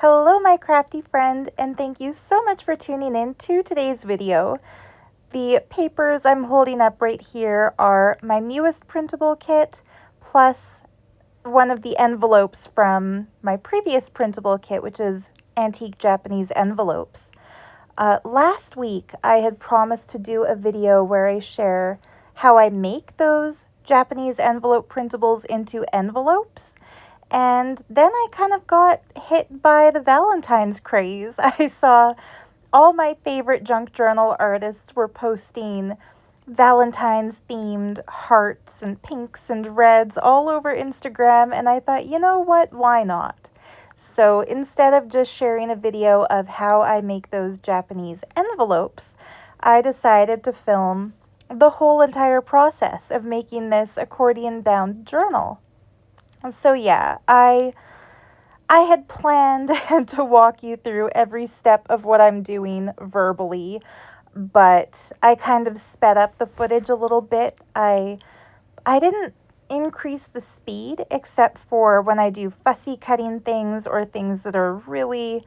Hello, my crafty friend, and thank you so much for tuning in to today's video. The papers I'm holding up right here are my newest printable kit, plus one of the envelopes from my previous printable kit, which is antique Japanese envelopes. Last week, I had promised to do a video where I share how I make those Japanese envelope printables into envelopes. And then I kind of got hit by the Valentine's craze. I saw all my favorite junk journal artists were posting Valentine's themed hearts and pinks and reds all over Instagram, and I thought, you know what, why not? So instead of just sharing a video of how I make those Japanese envelopes, I decided to film the whole entire process of making this accordion bound journal. So yeah, I had planned to walk you through every step of what I'm doing verbally, but I kind of sped up the footage a little bit. I didn't increase the speed except for when I do fussy cutting things or things that are really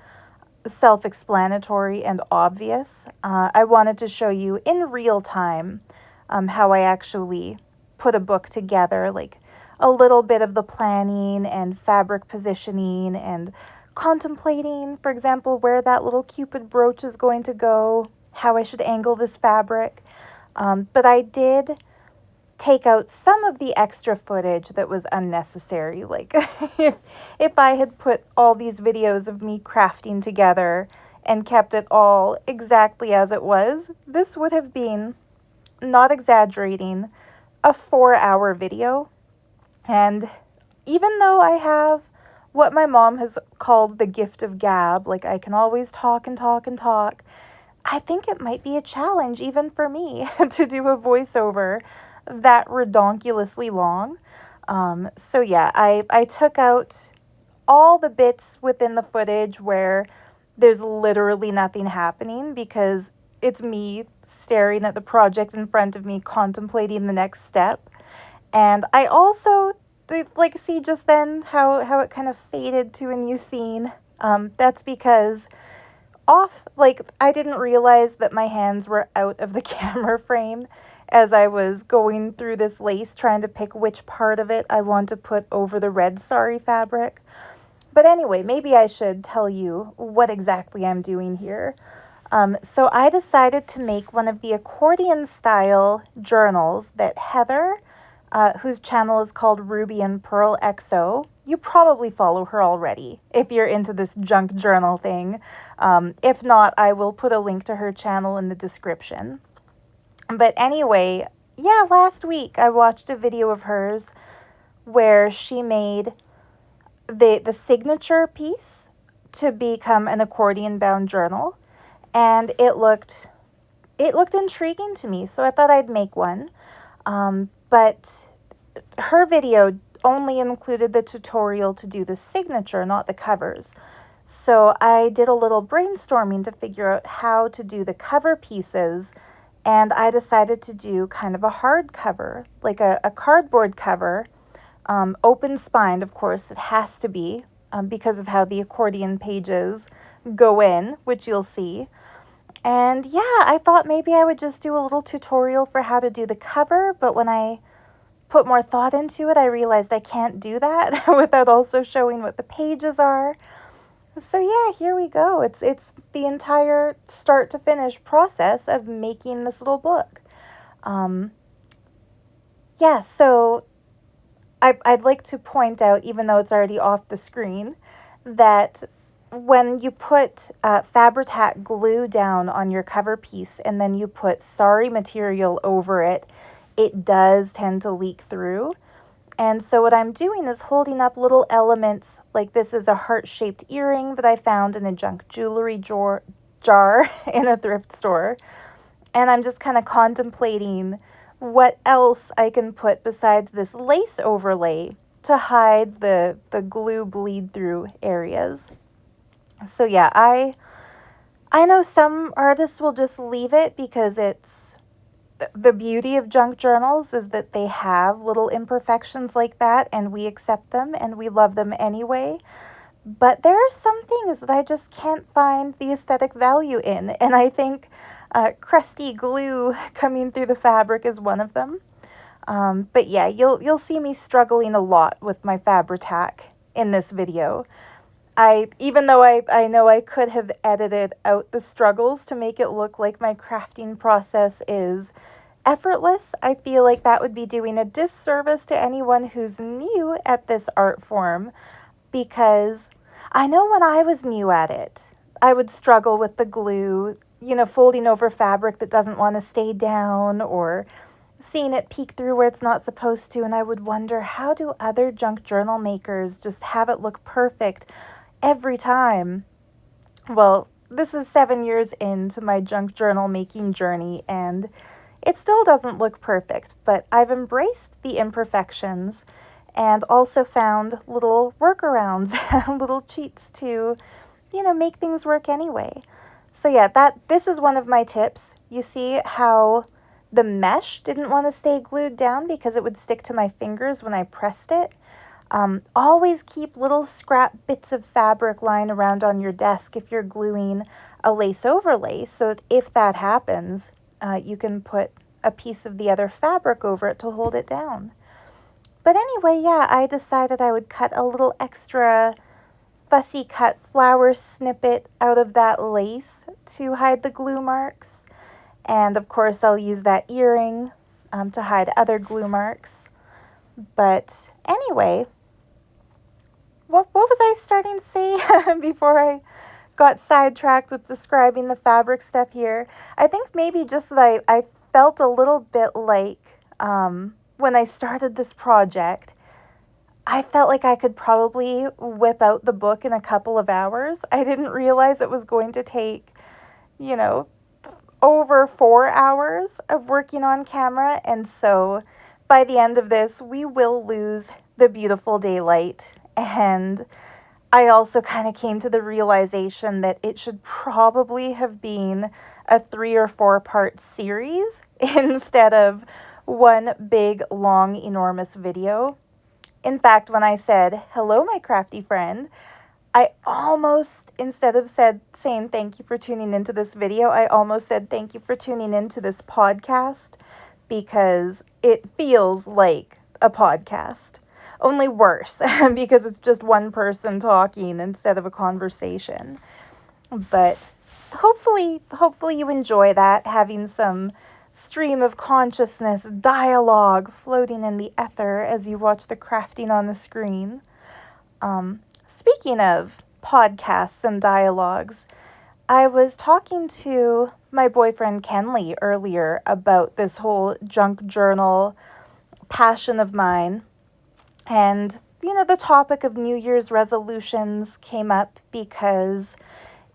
self-explanatory and obvious. I wanted to show you in real time how I actually put a book together, like a little bit of the planning and fabric positioning and contemplating, for example, where that little Cupid brooch is going to go, how I should angle this fabric. But I did take out some of the extra footage that was unnecessary. Like if I had put all these videos of me crafting together and kept it all exactly as it was, this would have been, not exaggerating, a 4-hour video. And even though I have what my mom has called the gift of gab, like I can always talk and talk and talk, I think it might be a challenge even for me to do a voiceover that redonkulously long. So yeah, I took out all the bits within the footage where there's literally nothing happening because it's me staring at the project in front of me, contemplating the next step. And I also, like, see just then how it kind of faded to a new scene. That's because I didn't realize that my hands were out of the camera frame as I was going through this lace, trying to pick which part of it I want to put over the red sari fabric. But anyway, maybe I should tell you what exactly I'm doing here. So I decided to make one of the accordion style journals that Heather, whose channel is called Ruby and Pearl XO. You probably follow her already if you're into this junk journal thing. If not, I will put a link to her channel in the description. But anyway, yeah, last week I watched a video of hers where she made the signature piece to become an accordion bound journal, and it looked intriguing to me, so I thought I'd make one. But her video only included the tutorial to do the signature, not the covers. So I did a little brainstorming to figure out how to do the cover pieces, and I decided to do kind of a hard cover, like a cardboard cover, open spined, of course, it has to be, because of how the accordion pages go in, which you'll see. And yeah, I thought maybe I would just do a little tutorial for how to do the cover, but when I put more thought into it, I realized I can't do that without also showing what the pages are. So yeah, here we go. It's the entire start to finish process of making this little book. Yeah, so I'd like to point out, even though it's already off the screen, that when you put Fabri-Tac glue down on your cover piece and then you put sari material over it, it does tend to leak through. And so what I'm doing is holding up little elements, like this is a heart-shaped earring that I found in a junk jewelry jar in a thrift store. And I'm just kind of contemplating what else I can put besides this lace overlay to hide the glue bleed-through areas. So yeah, I know some artists will just leave it because it's the beauty of junk journals is that they have little imperfections like that, and we accept them and we love them anyway. But there are some things that I just can't find the aesthetic value in, and I think crusty glue coming through the fabric is one of them. But yeah, you'll see me struggling a lot with my Fabri-Tac in this video. Even though I know I could have edited out the struggles to make it look like my crafting process is effortless, I feel like that would be doing a disservice to anyone who's new at this art form, because I know when I was new at it, I would struggle with the glue, folding over fabric that doesn't want to stay down, or seeing it peek through where it's not supposed to, and I would wonder, how do other junk journal makers just have it look perfect every time? Well, this is 7 years into my junk journal making journey, and it still doesn't look perfect, but I've embraced the imperfections and also found little workarounds, little cheats to, make things work anyway. So yeah, this is one of my tips. You see how the mesh didn't want to stay glued down because it would stick to my fingers when I pressed it. Always keep little scrap bits of fabric lying around on your desk if you're gluing a lace overlay, so that if that happens, you can put a piece of the other fabric over it to hold it down. But anyway, yeah, I decided I would cut a little extra fussy cut flower snippet out of that lace to hide the glue marks. And of course, I'll use that earring to hide other glue marks. But anyway, what was I starting to say before I got sidetracked with describing the fabric stuff here? I think maybe just that I felt a little bit like when I started this project, I felt like I could probably whip out the book in a couple of hours. I didn't realize it was going to take, over 4 hours of working on camera. And so by the end of this, we will lose the beautiful daylight. And I also kind of came to the realization that it should probably have been a 3 or 4 part series instead of one big, long, enormous video. In fact, when I said, "Hello, my crafty friend," I almost, instead of saying thank you for tuning into this video, I almost said thank you for tuning into this podcast, because it feels like a podcast. Only worse, because it's just one person talking instead of a conversation. But hopefully you enjoy that, having some stream of consciousness dialogue floating in the ether as you watch the crafting on the screen. Speaking of podcasts and dialogues, I was talking to my boyfriend Kenley earlier about this whole junk journal passion of mine. And, the topic of New Year's resolutions came up because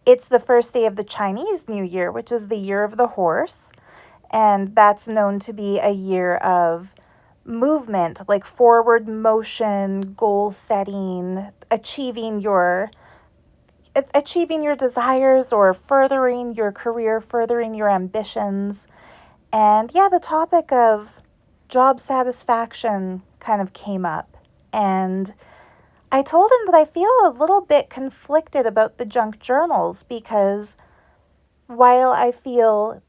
it's the first day of the Chinese New Year, which is the year of the horse. And that's known to be a year of movement, like forward motion, goal setting, achieving your desires, or furthering your career, furthering your ambitions. And yeah, the topic of job satisfaction kind of came up. And I told him that I feel a little bit conflicted about the junk journals, because while I feel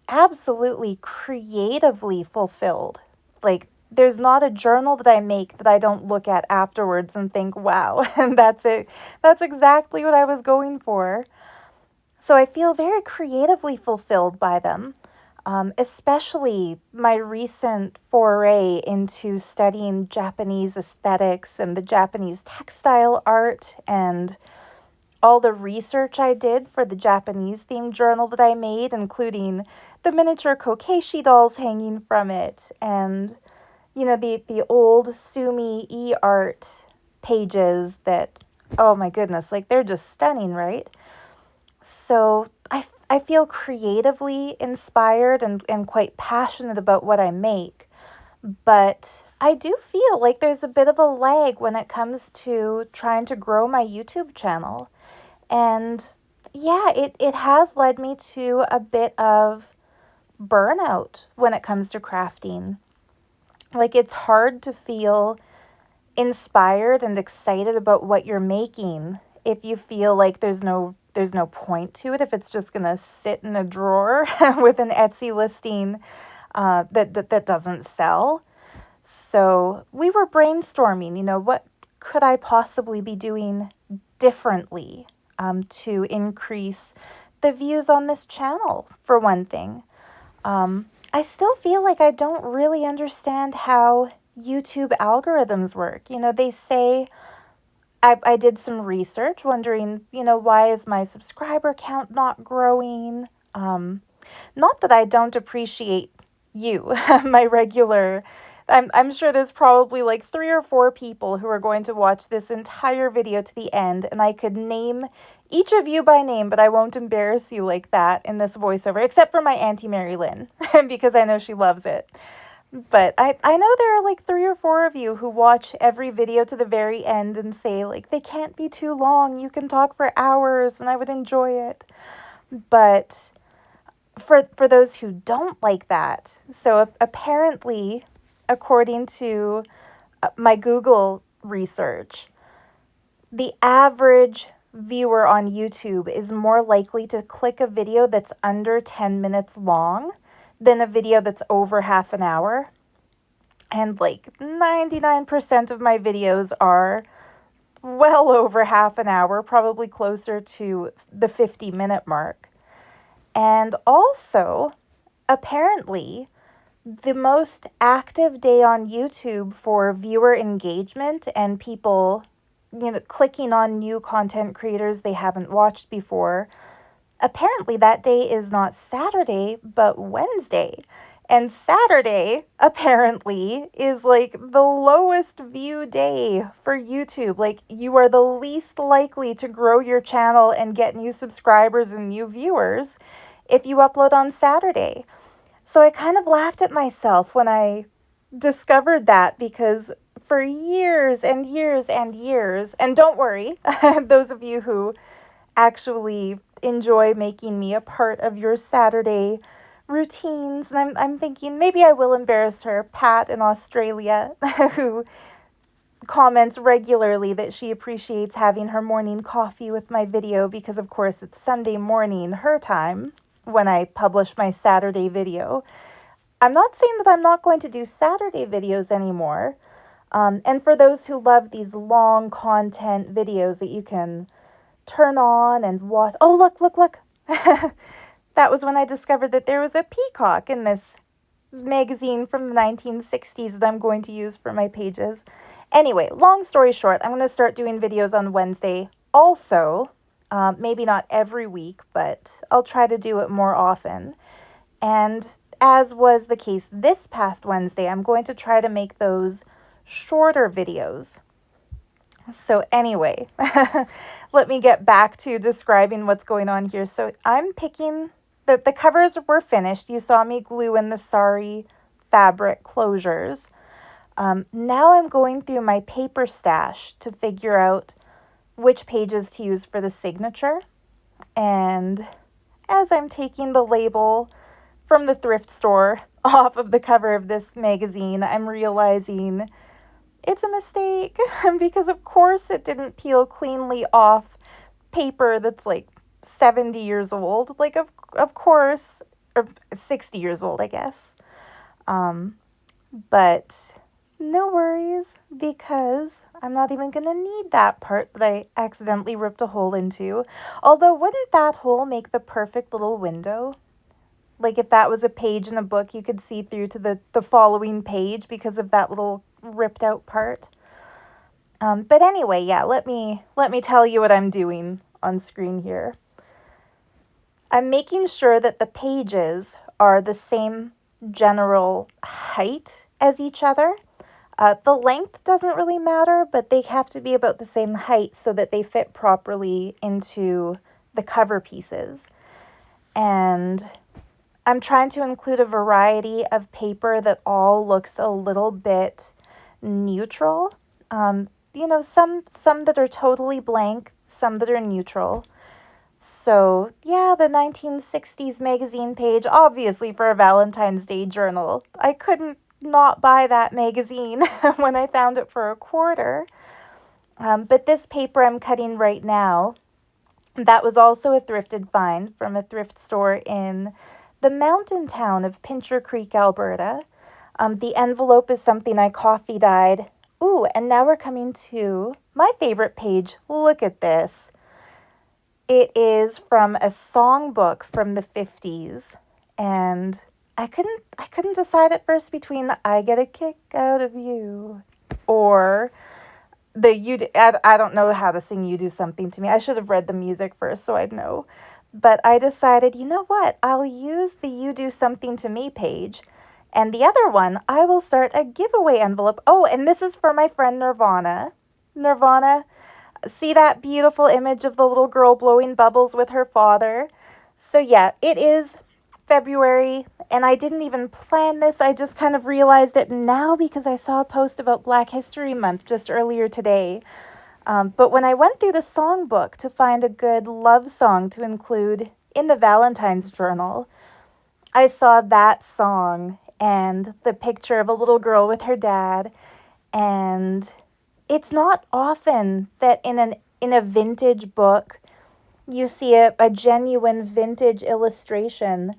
absolutely creatively fulfilled, like, there's not a journal that I make that I don't look at afterwards and think, wow, and that's it. That's exactly what I was going for. So I feel very creatively fulfilled by them, especially my recent foray into studying Japanese aesthetics and the Japanese textile art, and all the research I did for the Japanese themed journal that I made, including the miniature kokeshi dolls hanging from it, and the old Sumi e-art pages that, oh my goodness, like, they're just stunning, right? So I feel creatively inspired and quite passionate about what I make, but I do feel like there's a bit of a lag when it comes to trying to grow my YouTube channel. And yeah, it has led me to a bit of burnout when it comes to crafting. Like, it's hard to feel inspired and excited about what you're making if you feel like there's no point to it, if it's just gonna sit in a drawer with an Etsy listing that doesn't sell. So we were brainstorming, what could I possibly be doing differently to increase the views on this channel, for one thing. I still feel like I don't really understand how YouTube algorithms work. They say I did some research wondering, why is my subscriber count not growing? Not that I don't appreciate you, my regular. I'm sure there's probably like 3 or 4 people who are going to watch this entire video to the end, and I could name each of you by name, but I won't embarrass you like that in this voiceover, except for my Auntie Mary Lynn, because I know she loves it. But I know there are like 3 or 4 of you who watch every video to the very end and say, like, they can't be too long. You can talk for hours and I would enjoy it. But for those who don't like that, so apparently, according to my Google research, the average viewer on YouTube is more likely to click a video that's under 10 minutes long than a video that's over half an hour. And like 99% of my videos are well over half an hour, probably closer to the 50-minute mark. And also, apparently, the most active day on YouTube for viewer engagement and people, clicking on new content creators they haven't watched before, apparently that day is not Saturday, but Wednesday. And Saturday, apparently, is like the lowest view day for YouTube. Like, you are the least likely to grow your channel and get new subscribers and new viewers if you upload on Saturday. So I kind of laughed at myself when I discovered that, because for years and years and years, and don't worry, those of you who actually enjoy making me a part of your Saturday routines, and I'm thinking maybe I will embarrass her, Pat in Australia, who comments regularly that she appreciates having her morning coffee with my video because, of course, it's Sunday morning her time when I publish my Saturday video. I'm not saying that I'm not going to do Saturday videos anymore. And for those who love these long content videos that you can turn on and watch. Oh, look. That was when I discovered that there was a peacock in this magazine from the 1960s that I'm going to use for my pages. Anyway, long story short, I'm going to start doing videos on Wednesday. Also, maybe not every week, but I'll try to do it more often. And as was the case this past Wednesday, I'm going to try to make those shorter videos. So anyway, let me get back to describing what's going on here. So I'm picking, the covers were finished. You saw me glue in the sari fabric closures. Now I'm going through my paper stash to figure out which pages to use for the signature. And as I'm taking the label from the thrift store off of the cover of this magazine, I'm realizing it's a mistake because, of course, it didn't peel cleanly off paper that's like 70 years old. Like, of course, or 60 years old, I guess. But no worries, because I'm not even going to need that part that I accidentally ripped a hole into. Although, wouldn't that hole make the perfect little window? Like, if that was a page in a book, you could see through to the following page because of that little ripped out part. But anyway, yeah, let me tell you what I'm doing on screen here. I'm making sure that the pages are the same general height as each other. The length doesn't really matter, but they have to be about the same height so that they fit properly into the cover pieces. And I'm trying to include a variety of paper that all looks a little bit neutral. Some that are totally blank, some that are neutral. So yeah, the 1960s magazine page, obviously for a Valentine's Day journal. I couldn't not buy that magazine when I found it for $1. But this paper I'm cutting right now, that was also a thrifted find from a thrift store in the mountain town of Pincher Creek, Alberta. The envelope is something I coffee dyed. Ooh, and now we're coming to my favorite page. Look at this. It is from a songbook from the 50s, and I couldn't decide at first between I Get a Kick Out of You or the I don't know how to sing You Do Something to Me. I should have read the music first so I'd know. But I decided, you know what? I'll use the You Do Something to Me page. And the other one, I will start a giveaway envelope. Oh, and this is for my friend Nirvana. Nirvana, see that beautiful image of the little girl blowing bubbles with her father? So yeah, it is February, and I didn't even plan this. I just kind of realized it now because I saw a post about Black History Month just earlier today. But when I went through the songbook to find a good love song to include in the Valentine's journal, I saw that song and the picture of a little girl with her dad. And it's not often that in a vintage book you see a genuine vintage illustration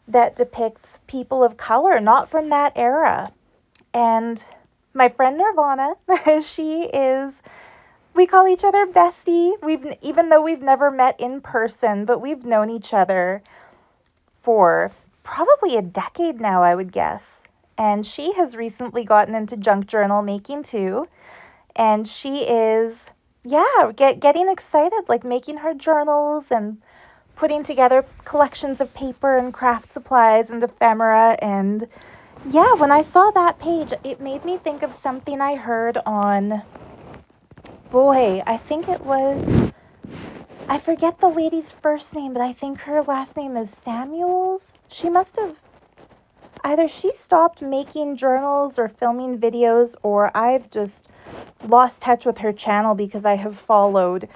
that depicts people of color, not from that era. And my friend Nirvana, we call each other bestie. Even though we've never met in person, but we've known each other for probably a decade now, I would guess. And she has recently gotten into junk journal making too. And she is, getting excited, like making her journals and putting together collections of paper and craft supplies and ephemera. And yeah, when I saw that page, it made me think of something I heard on, I think it was, I forget the lady's first name, but I think her last name is Samuels. She must have, either she stopped making journals or filming videos, or I've just lost touch with her channel because I have followed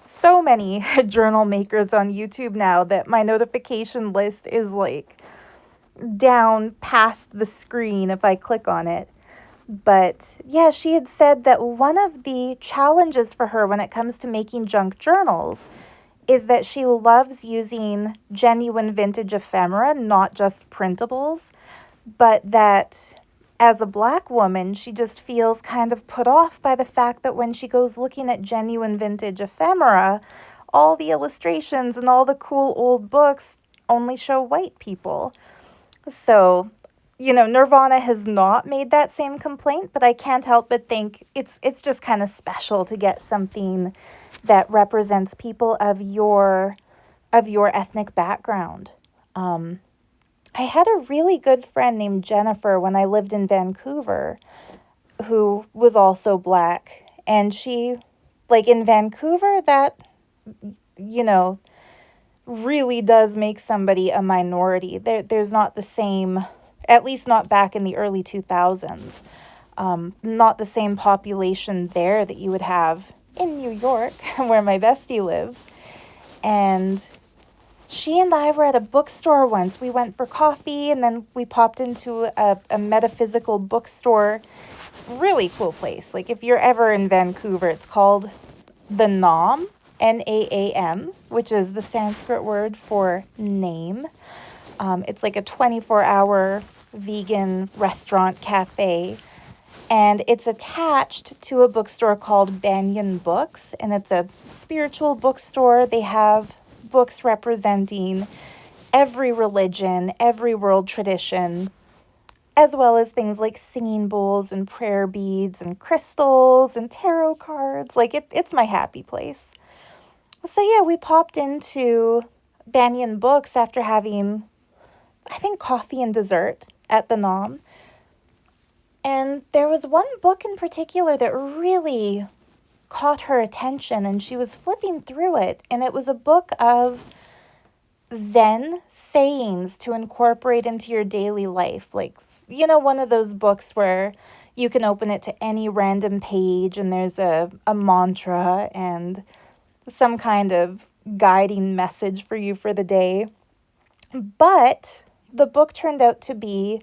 so many journal makers on YouTube now that my notification list is like down past the screen if I click on it. But yeah, she had said that one of the challenges for her when it comes to making junk journals is that she loves using genuine vintage ephemera, not just printables, but that as a Black woman, she just feels kind of put off by the fact that when she goes looking at genuine vintage ephemera, all the illustrations and all the cool old books only show white people. So, Nirvana has not made that same complaint, but I can't help but think it's just kind of special to get something that represents people of your ethnic background. I had a really good friend named Jennifer when I lived in Vancouver who was also Black. And she, like in Vancouver, that, really does make somebody a minority. There's not the same, at least not back in the early 2000s, not the same population there that you would have in New York, where my bestie lives. And she and I were at a bookstore once. We went for coffee and then we popped into a metaphysical bookstore. Really cool place. Like if you're ever in Vancouver, it's called the Naam, Naam, which is the Sanskrit word for name. It's like a 24-hour vegan restaurant cafe. And it's attached to a bookstore called Banyan Books. And it's a spiritual bookstore. They have books representing every religion, every world tradition, as well as things like singing bowls and prayer beads and crystals and tarot cards. Like it's my happy place. So yeah, we popped into Banyan Books after having, I think, coffee and dessert at the Nam. And there was one book in particular that really caught her attention, and she was flipping through it, and it was a book of Zen sayings to incorporate into your daily life. Like, one of those books where you can open it to any random page and there's a mantra and some kind of guiding message for you for the day. But the book turned out to be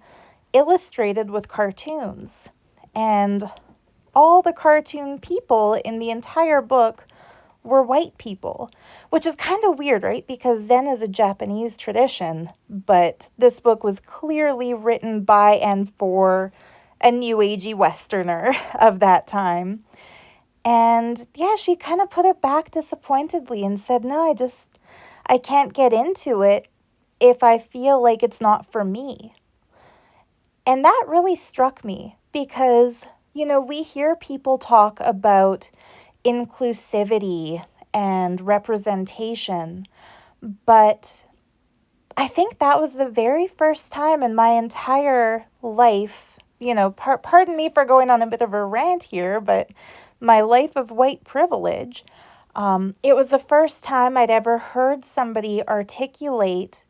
illustrated with cartoons. And all the cartoon people in the entire book were white people, which is kind of weird, right? Because Zen is a Japanese tradition, but this book was clearly written by and for a new agey Westerner of that time. And yeah, she kind of put it back disappointedly and said, no, I can't get into it if I feel like it's not for me. And that really struck me because, we hear people talk about inclusivity and representation, but I think that was the very first time in my entire life, pardon me for going on a bit of a rant here, but my life of white privilege, it was the first time I'd ever heard somebody articulate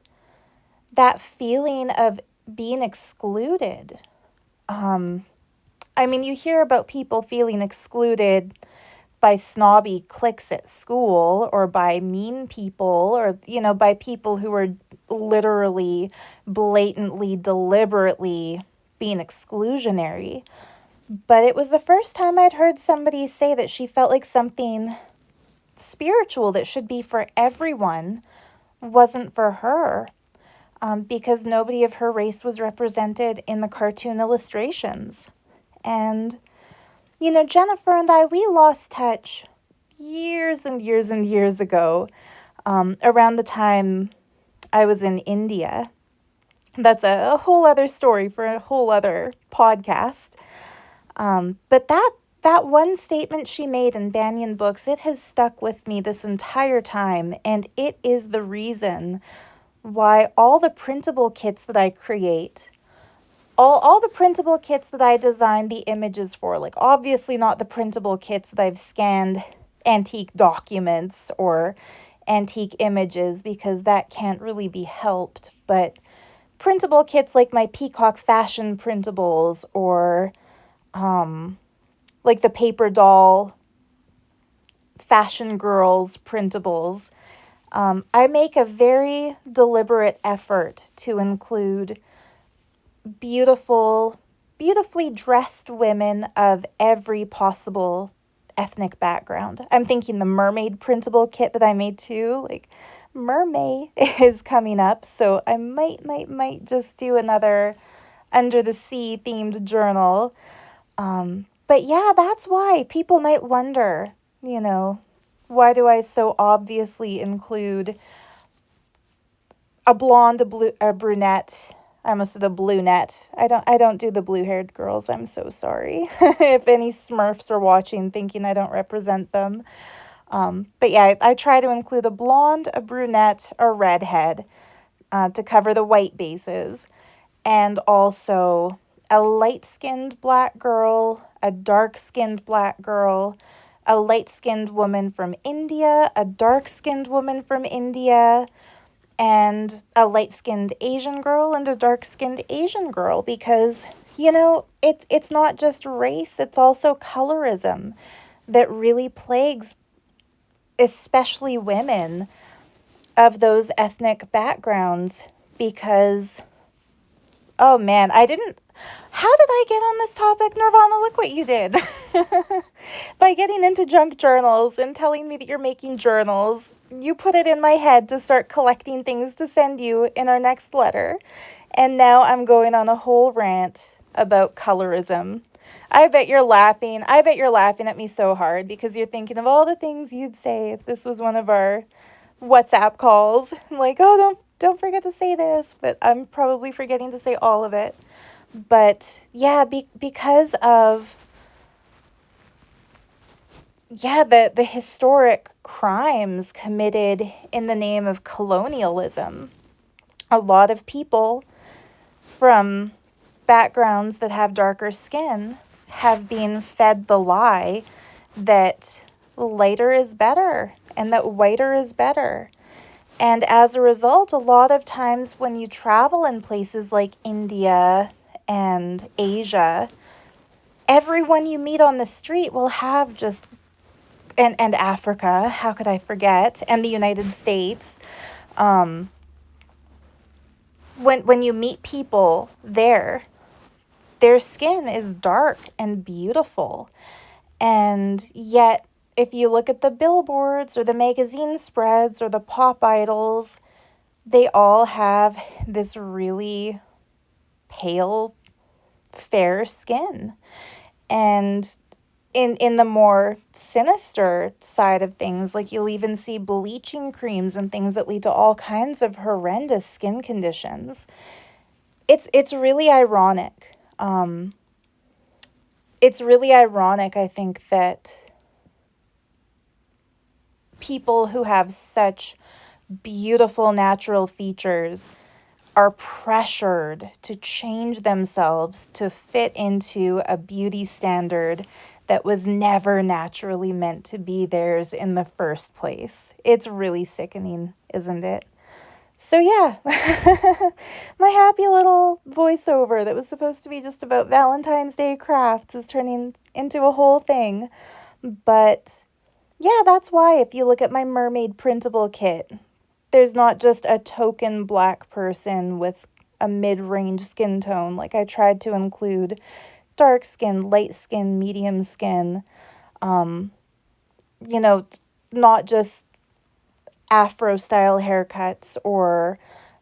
that feeling of being excluded. You hear about people feeling excluded by snobby cliques at school or by mean people or, by people who are literally, blatantly, deliberately being exclusionary. But it was the first time I'd heard somebody say that she felt like something spiritual that should be for everyone wasn't for her, because nobody of her race was represented in the cartoon illustrations. And Jennifer and I, we lost touch years and years and years ago, around the time I was in India. That's a whole other story for a whole other podcast. But that one statement she made in Banyan Books, it has stuck with me this entire time, and it is the reason why all the printable kits that I create, all the printable kits that I design the images for, like obviously not the printable kits that I've scanned antique documents or antique images because that can't really be helped, but printable kits like my Peacock Fashion printables or like the Paper Doll Fashion Girls printables. I make a very deliberate effort to include beautifully dressed women of every possible ethnic background. I'm thinking the mermaid printable kit that I made too, like mermaid is coming up, so I might just do another under the sea themed journal. But yeah, that's why people might wonder, why do I so obviously include a blonde, a brunette. I almost said a brunette. I don't do the blue-haired girls. I'm so sorry if any Smurfs are watching thinking I don't represent them. But yeah, I try to include a blonde, a brunette, a redhead to cover the white bases, and also a light-skinned black girl, a dark-skinned black girl, a light-skinned woman from India, a dark-skinned woman from India, and a light-skinned Asian girl and a dark-skinned Asian girl, because, it's not just race, it's also colorism that really plagues especially women of those ethnic backgrounds, because, oh man, how did I get on this topic, Nirvana? Look what you did. By getting into junk journals and telling me that you're making journals, you put it in my head to start collecting things to send you in our next letter. And now I'm going on a whole rant about colorism. I bet you're laughing. I bet you're laughing at me so hard because you're thinking of all the things you'd say if this was one of our WhatsApp calls. I'm like, oh, don't forget to say this. But I'm probably forgetting to say all of it. But yeah, because of the historic crimes committed in the name of colonialism, a lot of people from backgrounds that have darker skin have been fed the lie that lighter is better and that whiter is better. And as a result, a lot of times when you travel in places like India and Asia, everyone you meet on the street will have just, and Africa, how could I forget, and the United States, when you meet people there, their skin is dark and beautiful. And yet, if you look at the billboards or the magazine spreads or the pop idols, they all have this really pale, fair skin. And in the more sinister side of things, like you'll even see bleaching creams and things that lead to all kinds of horrendous skin conditions. It's really ironic. It's really ironic, I think, that people who have such beautiful natural features are pressured to change themselves to fit into a beauty standard that was never naturally meant to be theirs in the first place. It's really sickening, isn't it? So yeah, my happy little voiceover that was supposed to be just about Valentine's Day crafts is turning into a whole thing. But yeah, that's why if you look at my mermaid printable kit, there's not just a token black person with a mid-range skin tone. Like, I tried to include dark skin, light skin, medium skin, you know, not just afro style haircuts or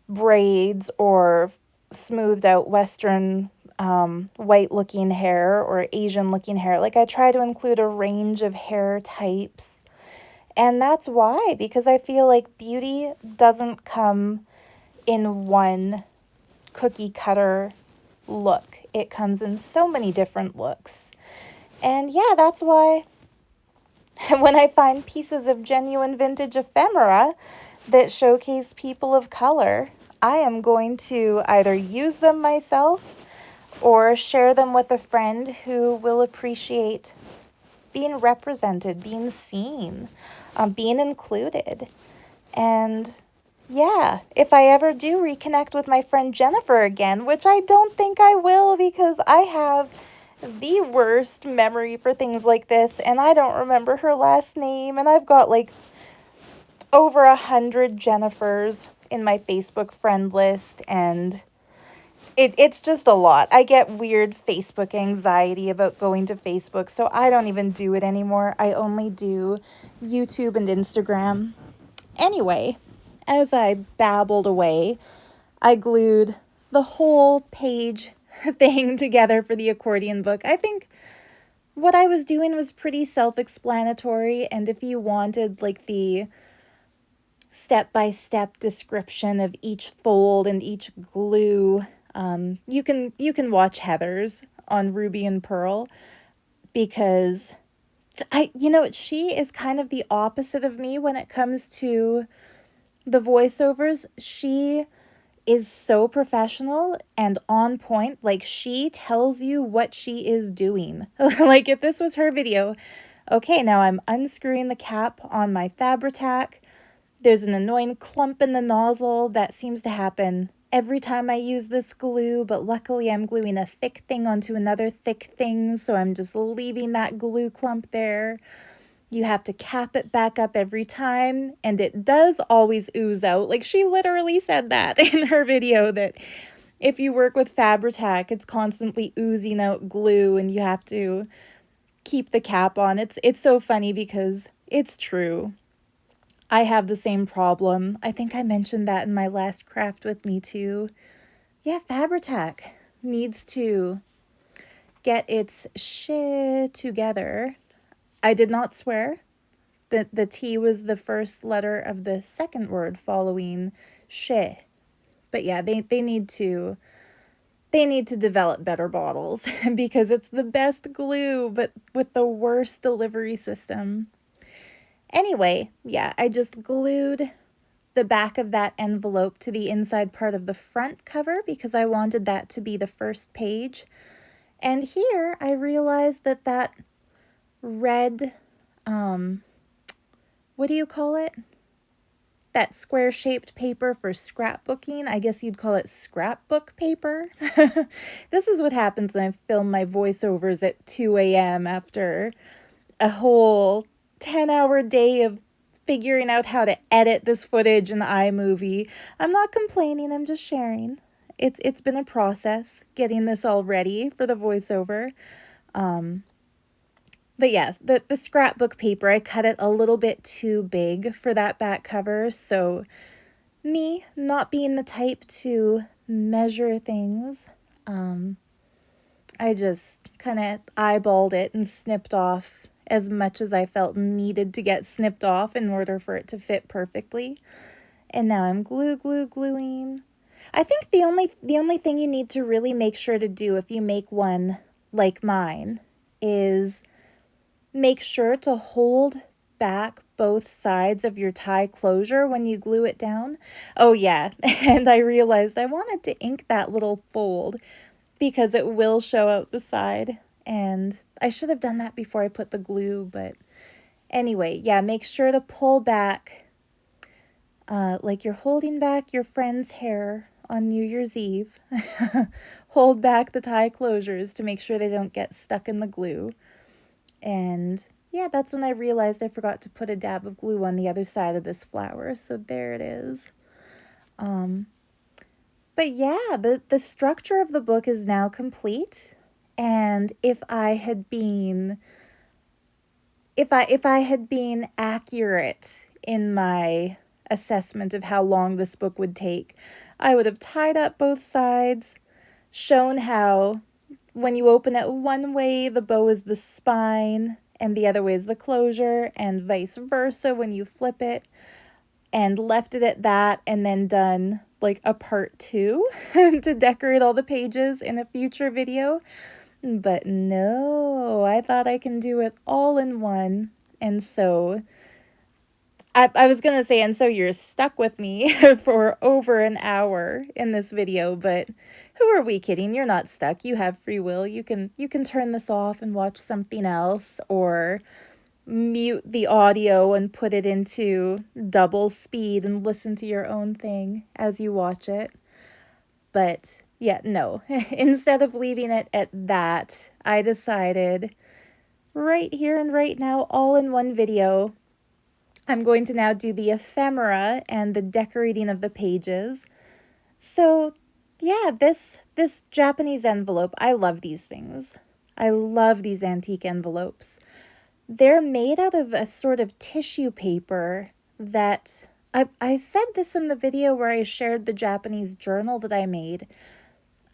braids or smoothed out Western white looking hair or Asian looking hair. Like, I try to include a range of hair types. And that's why, because I feel like beauty doesn't come in one cookie cutter look. It comes in so many different looks. And yeah, that's why when I find pieces of genuine vintage ephemera that showcase people of color, I am going to either use them myself or share them with a friend who will appreciate being represented, being seen, being included. And yeah, if I ever do reconnect with my friend Jennifer again, which I don't think I will because I have the worst memory for things like this, and I don't remember her last name, and I've got like over 100 Jennifers in my Facebook friend list, and it's just a lot. I get weird Facebook anxiety about going to Facebook, so I don't even do it anymore. I only do YouTube and Instagram. Anyway, as I babbled away, I glued the whole page thing together for the accordion book. I think what I was doing was pretty self-explanatory, and if you wanted like the step-by-step description of each fold and each glue, you can watch Heather's on Ruby and Pearl, because she is kind of the opposite of me when it comes to the voiceovers. She is so professional and on point. Like, she tells you what she is doing. Like, if this was her video, okay, now I'm unscrewing the cap on my Fabri-Tac. There's an annoying clump in the nozzle that seems to happen every time I use this glue, but luckily I'm gluing a thick thing onto another thick thing, so I'm just leaving that glue clump there. You have to cap it back up every time, and it does always ooze out. Like, she literally said that in her video, that if you work with Fabri-Tac, it's constantly oozing out glue and you have to keep the cap on. It's so funny because it's true. I have the same problem. I think I mentioned that in my last craft with me too. Yeah, Fabri-Tac needs to get its shit together. I did not swear. The T was the first letter of the second word following she. But yeah, they need to develop better bottles because it's the best glue, but with the worst delivery system. Anyway, yeah, I just glued the back of that envelope to the inside part of the front cover because I wanted that to be the first page. And here I realized that red, what do you call it? That square-shaped paper for scrapbooking. I guess you'd call it scrapbook paper. This is what happens when I film my voiceovers at 2 a.m. after a whole 10-hour day of figuring out how to edit this footage in iMovie. I'm not complaining, I'm just sharing. it's been a process getting this all ready for the voiceover. But yeah, the scrapbook paper, I cut it a little bit too big for that back cover. So me not being the type to measure things, I just kind of eyeballed it and snipped off as much as I felt needed to get snipped off in order for it to fit perfectly. And now I'm gluing. I think the only thing you need to really make sure to do if you make one like mine is make sure to hold back both sides of your tie closure when you glue it down. Oh yeah, and I realized I wanted to ink that little fold because it will show out the side, and I should have done that before I put the glue, but anyway, yeah, make sure to pull back like you're holding back your friend's hair on New Year's Eve. Hold back the tie closures to make sure they don't get stuck in the glue. And yeah, that's when I realized I forgot to put a dab of glue on the other side of this flower. So there it is. But yeah, the structure of the book is now complete. And if I had been accurate in my assessment of how long this book would take, I would have tied up both sides, shown how when you open it one way, the bow is the spine and the other way is the closure, and vice versa when you flip it, and left it at that, and then done like a part 2 to decorate all the pages in a future video. But no, I thought I can do it all in one. And so I was going to say, and so you're stuck with me for over an hour in this video, but who are we kidding? You're not stuck. You have free will. You can turn this off and watch something else, or mute the audio and put it into double speed and listen to your own thing as you watch it. But yeah, no, instead of leaving it at that, I decided right here and right now, all in one video, I'm going to now do the ephemera and the decorating of the pages. So yeah, this Japanese envelope, I love these things. I love these antique envelopes. They're made out of a sort of tissue paper that, I said this in the video where I shared the Japanese journal that I made.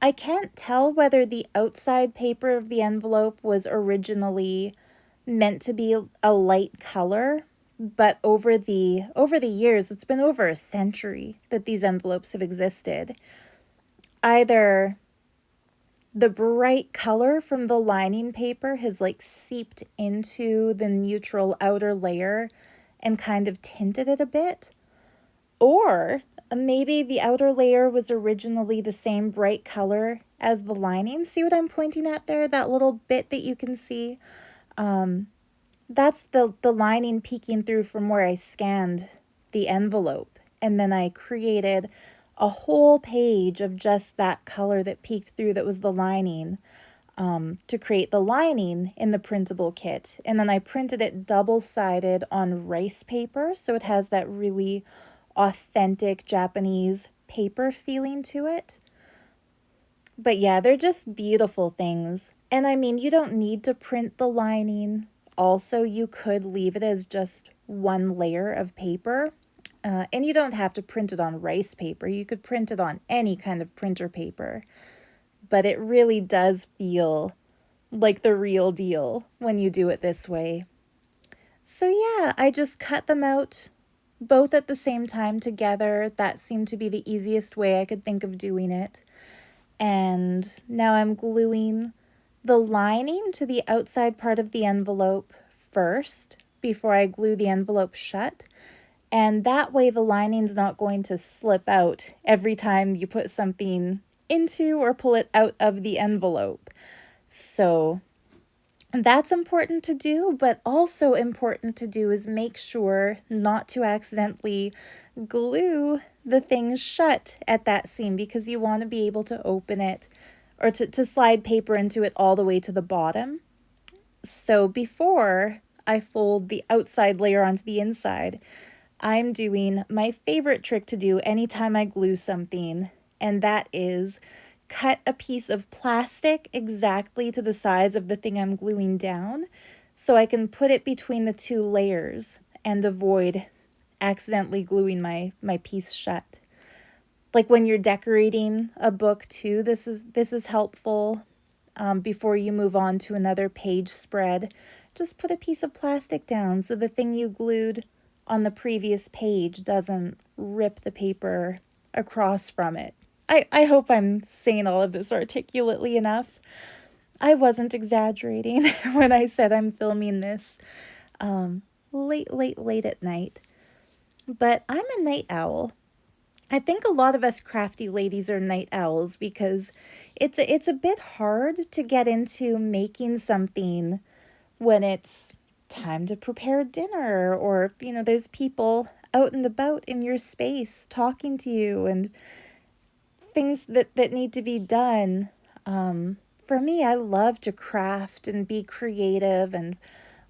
I can't tell whether the outside paper of the envelope was originally meant to be a light color, but over the years, it's been over a century that these envelopes have existed. Either the bright color from the lining paper has like seeped into the neutral outer layer and kind of tinted it a bit, or maybe the outer layer was originally the same bright color as the lining. See what I'm pointing at there? That little bit that you can see? That's the lining peeking through from where I scanned the envelope. And then I created a whole page of just that color that peeked through that was the lining, to create the lining in the printable kit. And then I printed it double-sided on rice paper, so it has that really authentic Japanese paper feeling to it. But yeah, they're just beautiful things. And I mean, you don't need to print the lining. Also, you could leave it as just one layer of paper. And you don't have to print it on rice paper. You could print it on any kind of printer paper. But it really does feel like the real deal when you do it this way. So yeah, I just cut them out both at the same time together. That seemed to be the easiest way I could think of doing it. And now I'm gluing the lining to the outside part of the envelope first before I glue the envelope shut. And that way the lining's not going to slip out every time you put something into or pull it out of the envelope. So that's important to do, but also important to do is make sure not to accidentally glue the thing shut at that seam, because you want to be able to open it or to slide paper into it all the way to the bottom. So before I fold the outside layer onto the inside, I'm doing my favorite trick to do anytime I glue something, and that is cut a piece of plastic exactly to the size of the thing I'm gluing down so I can put it between the two layers and avoid accidentally gluing my piece shut. Like when you're decorating a book too, this is helpful. Before you move on to another page spread, just put a piece of plastic down so the thing you glued on the previous page doesn't rip the paper across from it. I hope I'm saying all of this articulately enough. I wasn't exaggerating when I said I'm filming this late at night. But I'm a night owl. I think a lot of us crafty ladies are night owls because it's a bit hard to get into making something when it's time to prepare dinner, or there's people out and about in your space talking to you and things that need to be done. For me, I love to craft and be creative and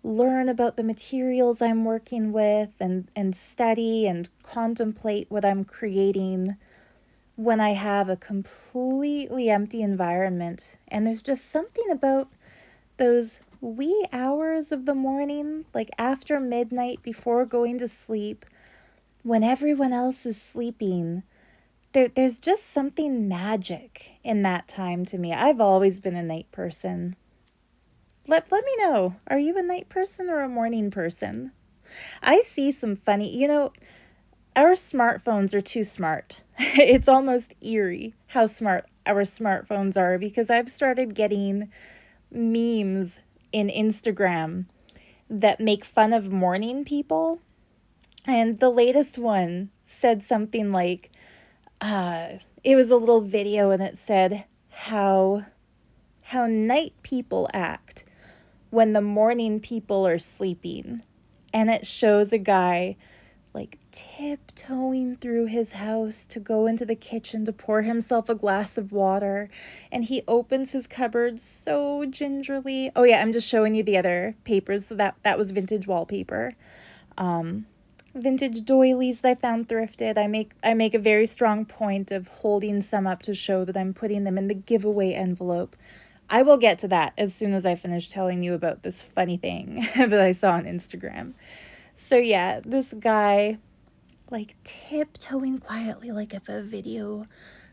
learn about the materials I'm working with, and study and contemplate what I'm creating when I have a completely empty environment. And there's just something about those wee hours of the morning, like after midnight before going to sleep, when everyone else is sleeping. There's just something magic in that time to me. I've always been a night person. Let me know. Are you a night person or a morning person? I see some funny, our smartphones are too smart. It's almost eerie how smart our smartphones are, because I've started getting memes in Instagram that make fun of morning people. And the latest one said something like, it was a little video and it said how night people act when the morning people are sleeping. And it shows a guy like tiptoeing through his house to go into the kitchen to pour himself a glass of water. And he opens his cupboard so gingerly. Oh yeah, I'm just showing you the other papers. So that was vintage wallpaper. Vintage doilies that I found thrifted. I make a very strong point of holding some up to show that I'm putting them in the giveaway envelope. I will get to that as soon as I finish telling you about this funny thing that I saw on Instagram. So yeah, this guy, like tiptoeing quietly, like if a video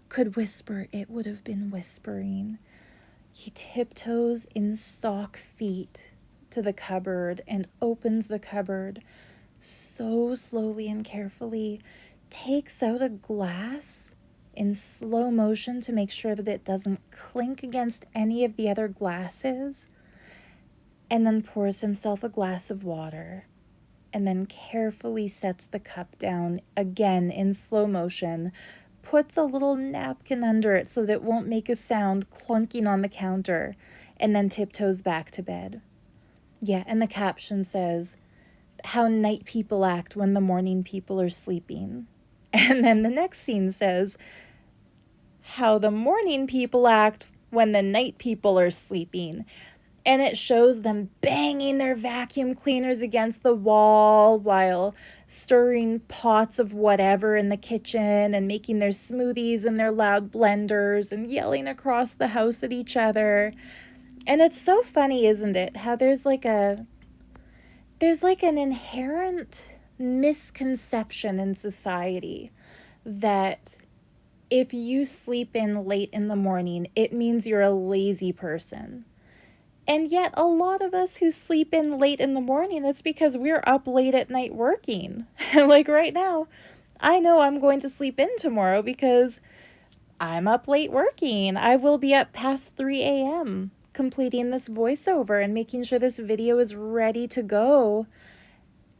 could whisper, it would have been whispering. He tiptoes in sock feet to the cupboard and opens the cupboard so slowly and carefully, takes out a glass in slow motion to make sure that it doesn't clink against any of the other glasses, and then pours himself a glass of water, and then carefully sets the cup down again in slow motion, puts a little napkin under it so that it won't make a sound clunking on the counter, and then tiptoes back to bed. Yeah, and the caption says, how night people act when the morning people are sleeping. And then the next scene says, how the morning people act when the night people are sleeping. And it shows them banging their vacuum cleaners against the wall while stirring pots of whatever in the kitchen and making their smoothies in their loud blenders and yelling across the house at each other. And it's so funny, isn't it? How there's like an inherent misconception in society that if you sleep in late in the morning, it means you're a lazy person. And yet a lot of us who sleep in late in the morning, it's because we're up late at night working. Like right now, I know I'm going to sleep in tomorrow because I'm up late working. I will be up past 3 a.m. completing this voiceover and making sure this video is ready to go.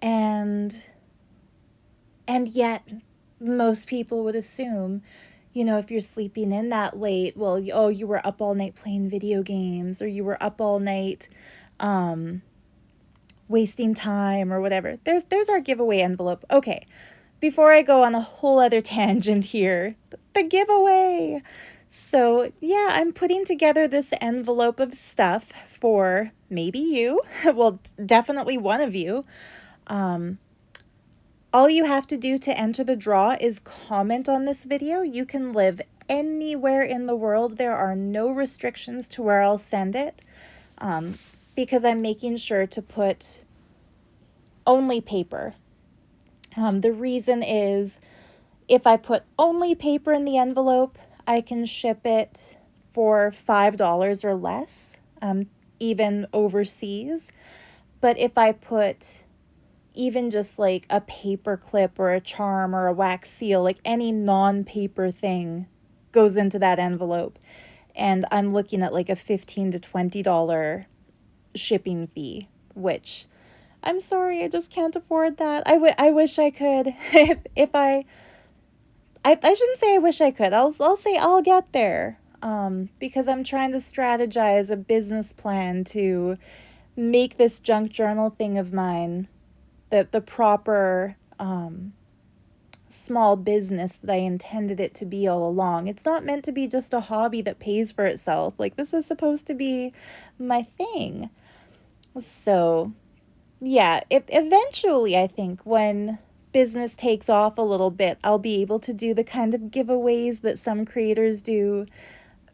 And yet most people would assume, if you're sleeping in that late, well, you were up all night playing video games, or you were up all night wasting time or whatever. There's our giveaway envelope. Okay, before I go on a whole other tangent here, the giveaway. So yeah, I'm putting together this envelope of stuff for maybe you, well, definitely one of you. All you have to do to enter the draw is comment on this video. You can live anywhere in the world. There are no restrictions to where I'll send it, because I'm making sure to put only paper. The reason is, if I put only paper in the envelope, I can ship it for $5 or less, even overseas. But if I put even just like a paper clip or a charm or a wax seal, like any non-paper thing goes into that envelope, and I'm looking at like a $15 to $20 shipping fee, which I'm sorry, I just can't afford that. I wish I could. if I shouldn't say I wish I could. I'll say I'll get there. Because I'm trying to strategize a business plan to make this junk journal thing of mine the proper small business that I intended it to be all along. It's not meant to be just a hobby that pays for itself. Like, this is supposed to be my thing. So, yeah, eventually, I think, when business takes off a little bit, I'll be able to do the kind of giveaways that some creators do,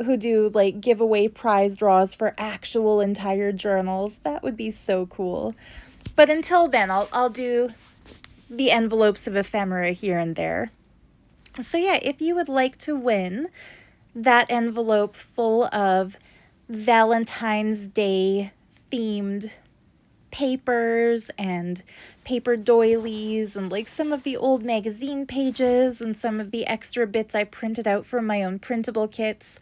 who do like giveaway prize draws for actual entire journals. That would be so cool. But until then, I'll do the envelopes of ephemera here and there. So yeah, if you would like to win that envelope full of Valentine's Day themed papers and paper doilies and like some of the old magazine pages and some of the extra bits I printed out from my own printable kits,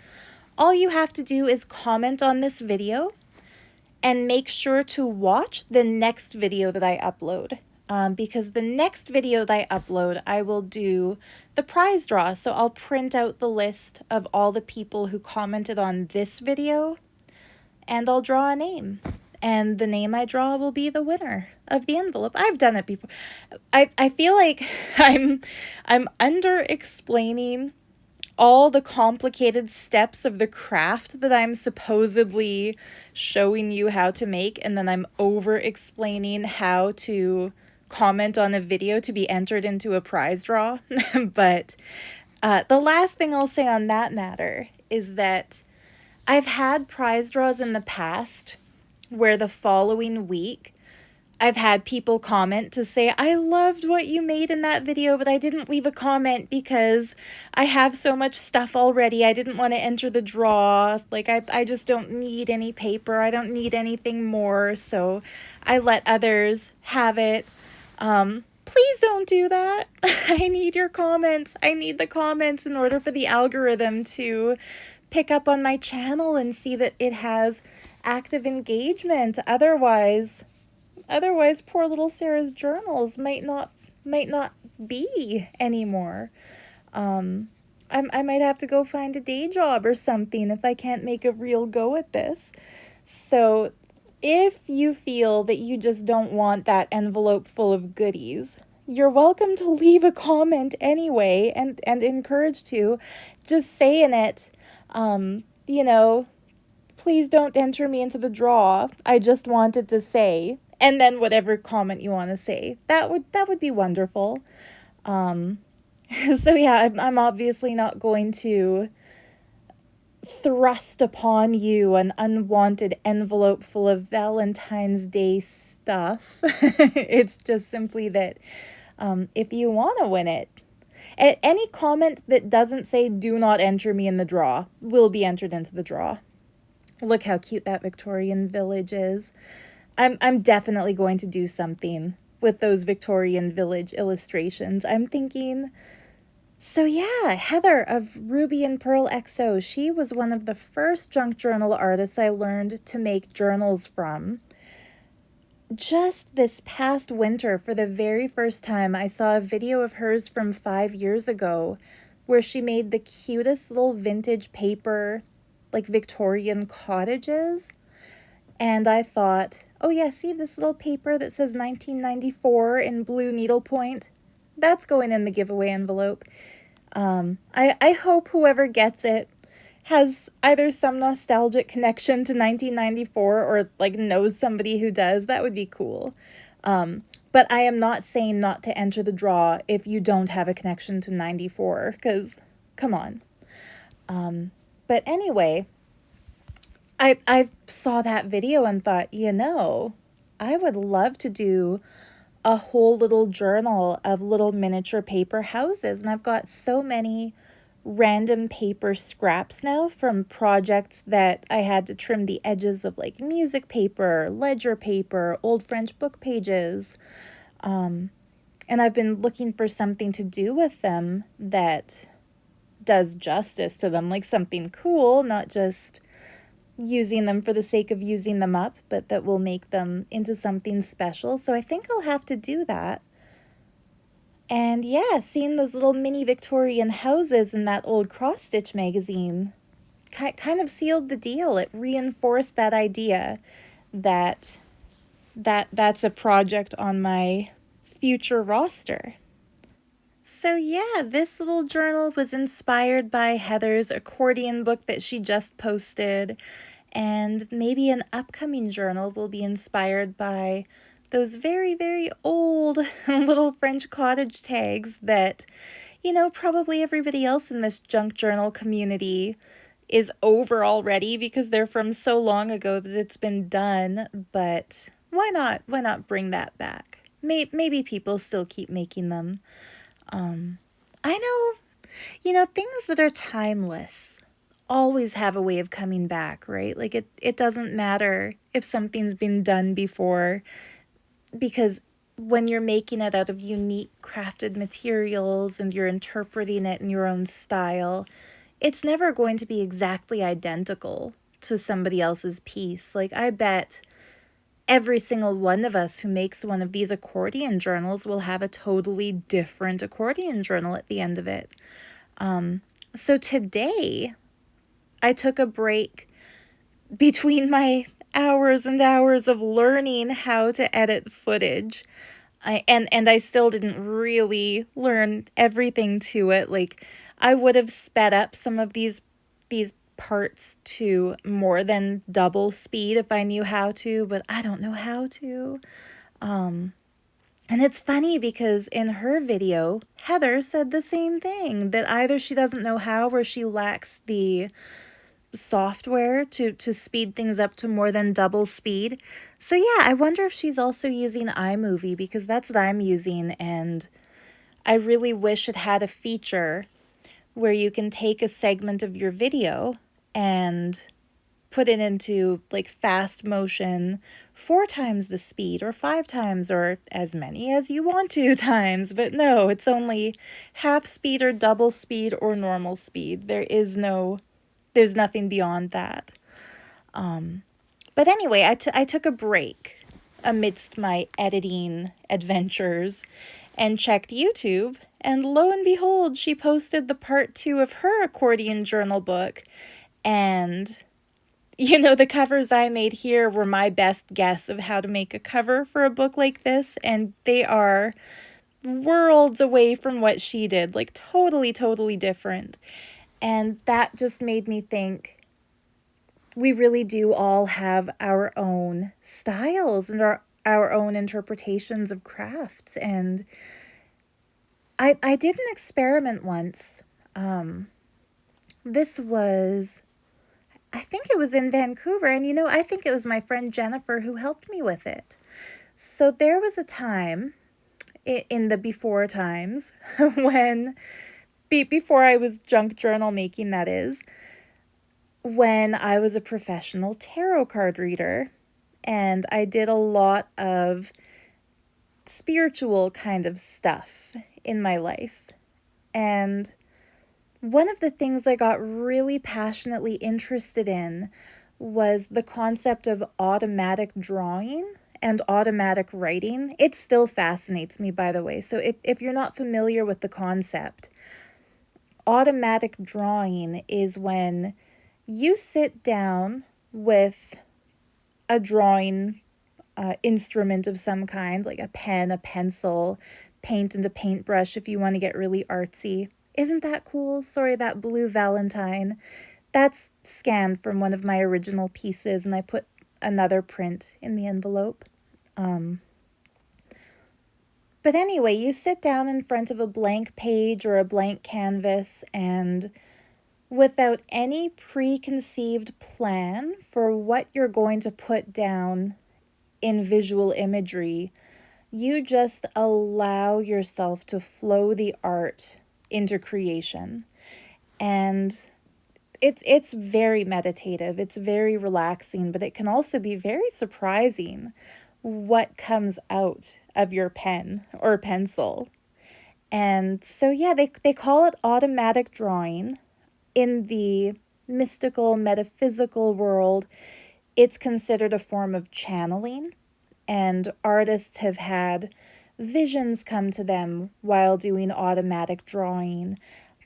all you have to do is comment on this video and make sure to watch the next video that I upload. Because the next video that I upload, I will do the prize draw. So I'll print out the list of all the people who commented on this video, and I'll draw a name. And the name I draw will be the winner of the envelope. I've done it before. I feel like I'm under explaining all the complicated steps of the craft that I'm supposedly showing you how to make, and then I'm over explaining how to comment on a video to be entered into a prize draw. But the last thing I'll say on that matter is that I've had prize draws in the past where the following week I've had people comment to say, I loved what you made in that video, but I didn't leave a comment because I have so much stuff already. I didn't want to enter the draw. Like, I just don't need any paper. I don't need anything more. So I let others have it. Please don't do that. I need your comments. I need the comments in order for the algorithm to pick up on my channel and see that it has active engagement. Otherwise, poor little Sarah's journals might not be anymore. I might have to go find a day job or something if I can't make a real go at this. So if you feel that you just don't want that envelope full of goodies, you're welcome to leave a comment anyway, and encouraged to. Just say in it, you know, please don't enter me into the draw. I just wanted to say, and then whatever comment you want to say. That would be wonderful. So yeah, I'm obviously not going to thrust upon you an unwanted envelope full of Valentine's Day stuff. It's just simply that if you want to win it, any comment that doesn't say do not enter me in the draw will be entered into the draw. Look how cute that Victorian village is. I'm definitely going to do something with those Victorian village illustrations. I'm thinking, so yeah, Heather of Ruby and Pearl XO, she was one of the first junk journal artists I learned to make journals from. Just this past winter, for the very first time, I saw a video of hers from 5 years ago where she made the cutest little vintage paper, like Victorian cottages. And I thought, oh yeah, see this little paper that says 1994 in blue needlepoint? That's going in the giveaway envelope. I hope whoever gets it has either some nostalgic connection to 1994 or like knows somebody who does. That would be cool. But I am not saying not to enter the draw if you don't have a connection to 94, because come on. But anyway, I saw that video and thought, I would love to do a whole little journal of little miniature paper houses. And I've got so many random paper scraps now from projects that I had to trim the edges of, like music paper, ledger paper, old French book pages. And I've been looking for something to do with them that does justice to them, like something cool, not just using them for the sake of using them up, but that will make them into something special. So I think I'll have to do that. And yeah, seeing those little mini Victorian houses in that old cross-stitch magazine kind of sealed the deal. It reinforced that idea that that's a project on my future roster. So yeah, this little journal was inspired by Heather's accordion book that she just posted, and maybe an upcoming journal will be inspired by those very, very old little French cottage tags that, probably everybody else in this junk journal community is over already because they're from so long ago that it's been done. But why not? Why not bring that back? Maybe people still keep making them. I know, things that are timeless always have a way of coming back, right? Like it doesn't matter if something's been done before, because when you're making it out of unique crafted materials and you're interpreting it in your own style, it's never going to be exactly identical to somebody else's piece. Like, I bet every single one of us who makes one of these accordion journals will have a totally different accordion journal at the end of it. So today, I took a break between my hours and hours of learning how to edit footage. And I still didn't really learn everything to it. Like, I would have sped up some of these parts to more than double speed if I knew how to, but I don't know how to. And it's funny because in her video, Heather said the same thing, that either she doesn't know how or she lacks the software to speed things up to more than double speed. So yeah, I wonder if she's also using iMovie, because that's what I'm using, and I really wish it had a feature where you can take a segment of your video and put it into like fast motion 4 times the speed or 5 times or as many as you want to times. But no, it's only half speed or double speed or normal speed. There's nothing beyond that. But anyway, I took a break amidst my editing adventures and checked YouTube, and lo and behold, she posted the part 2 of her accordion journal book. And the covers I made here were my best guess of how to make a cover for a book like this, and they are worlds away from what she did, like totally, totally different. And that just made me think, we really do all have our own styles and our own interpretations of crafts. And I did an experiment once. This was, I think it was in Vancouver, and I think it was my friend Jennifer who helped me with it. So there was a time in the before times when, before I was junk journal making, that is, when I was a professional tarot card reader, and I did a lot of spiritual kind of stuff in my life. And one of the things I got really passionately interested in was the concept of automatic drawing and automatic writing. It still fascinates me, by the way. So if you're not familiar with the concept, automatic drawing is when you sit down with a drawing instrument of some kind, like a pen, a pencil, paint, and a paintbrush if you want to get really artsy. Isn't that cool? Sorry, that blue Valentine. That's scanned from one of my original pieces, and I put another print in the envelope. But anyway, you sit down in front of a blank page or a blank canvas, and without any preconceived plan for what you're going to put down in visual imagery. You just allow yourself to flow the art into creation. And it's very meditative, it's very relaxing, but it can also be very surprising what comes out of your pen or pencil. And so yeah, they call it automatic drawing. In the mystical, metaphysical world, it's considered a form of channeling, and artists have had visions come to them while doing automatic drawing,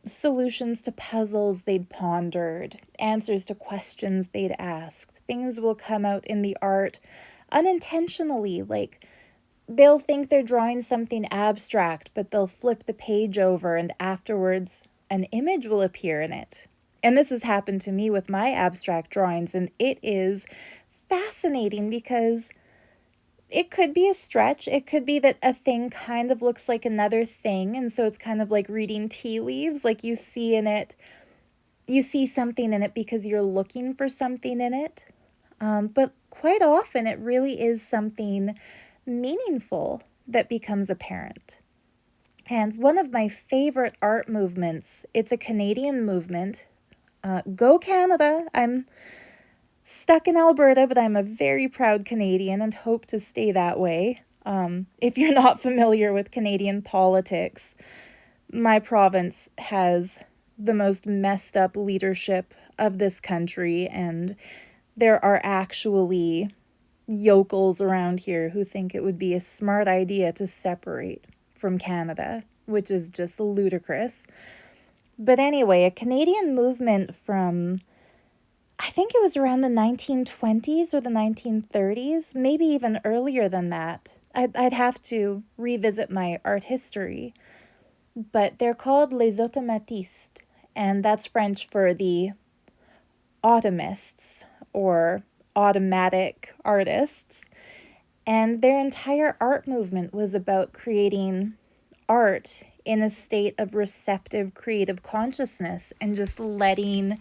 solutions to puzzles they'd pondered, answers to questions they'd asked. Things will come out in the art unintentionally, like they'll think they're drawing something abstract, but they'll flip the page over and afterwards an image will appear in it. And this has happened to me with my abstract drawings, and it is fascinating because it could be a stretch. It could be that a thing kind of looks like another thing, and so it's kind of like reading tea leaves. Like you see something in it because you're looking for something in it. But quite often it really is something meaningful that becomes apparent. And one of my favorite art movements, it's a Canadian movement. Go Canada! I'm stuck in Alberta, but I'm a very proud Canadian and hope to stay that way. If you're not familiar with Canadian politics, my province has the most messed up leadership of this country, and there are actually yokels around here who think it would be a smart idea to separate from Canada, which is just ludicrous. But anyway, a Canadian movement from, I think it was around the 1920s or the 1930s, maybe even earlier than that. I'd have to revisit my art history. But they're called les automatistes, and that's French for the automists or automatic artists. And their entire art movement was about creating art in a state of receptive creative consciousness and just letting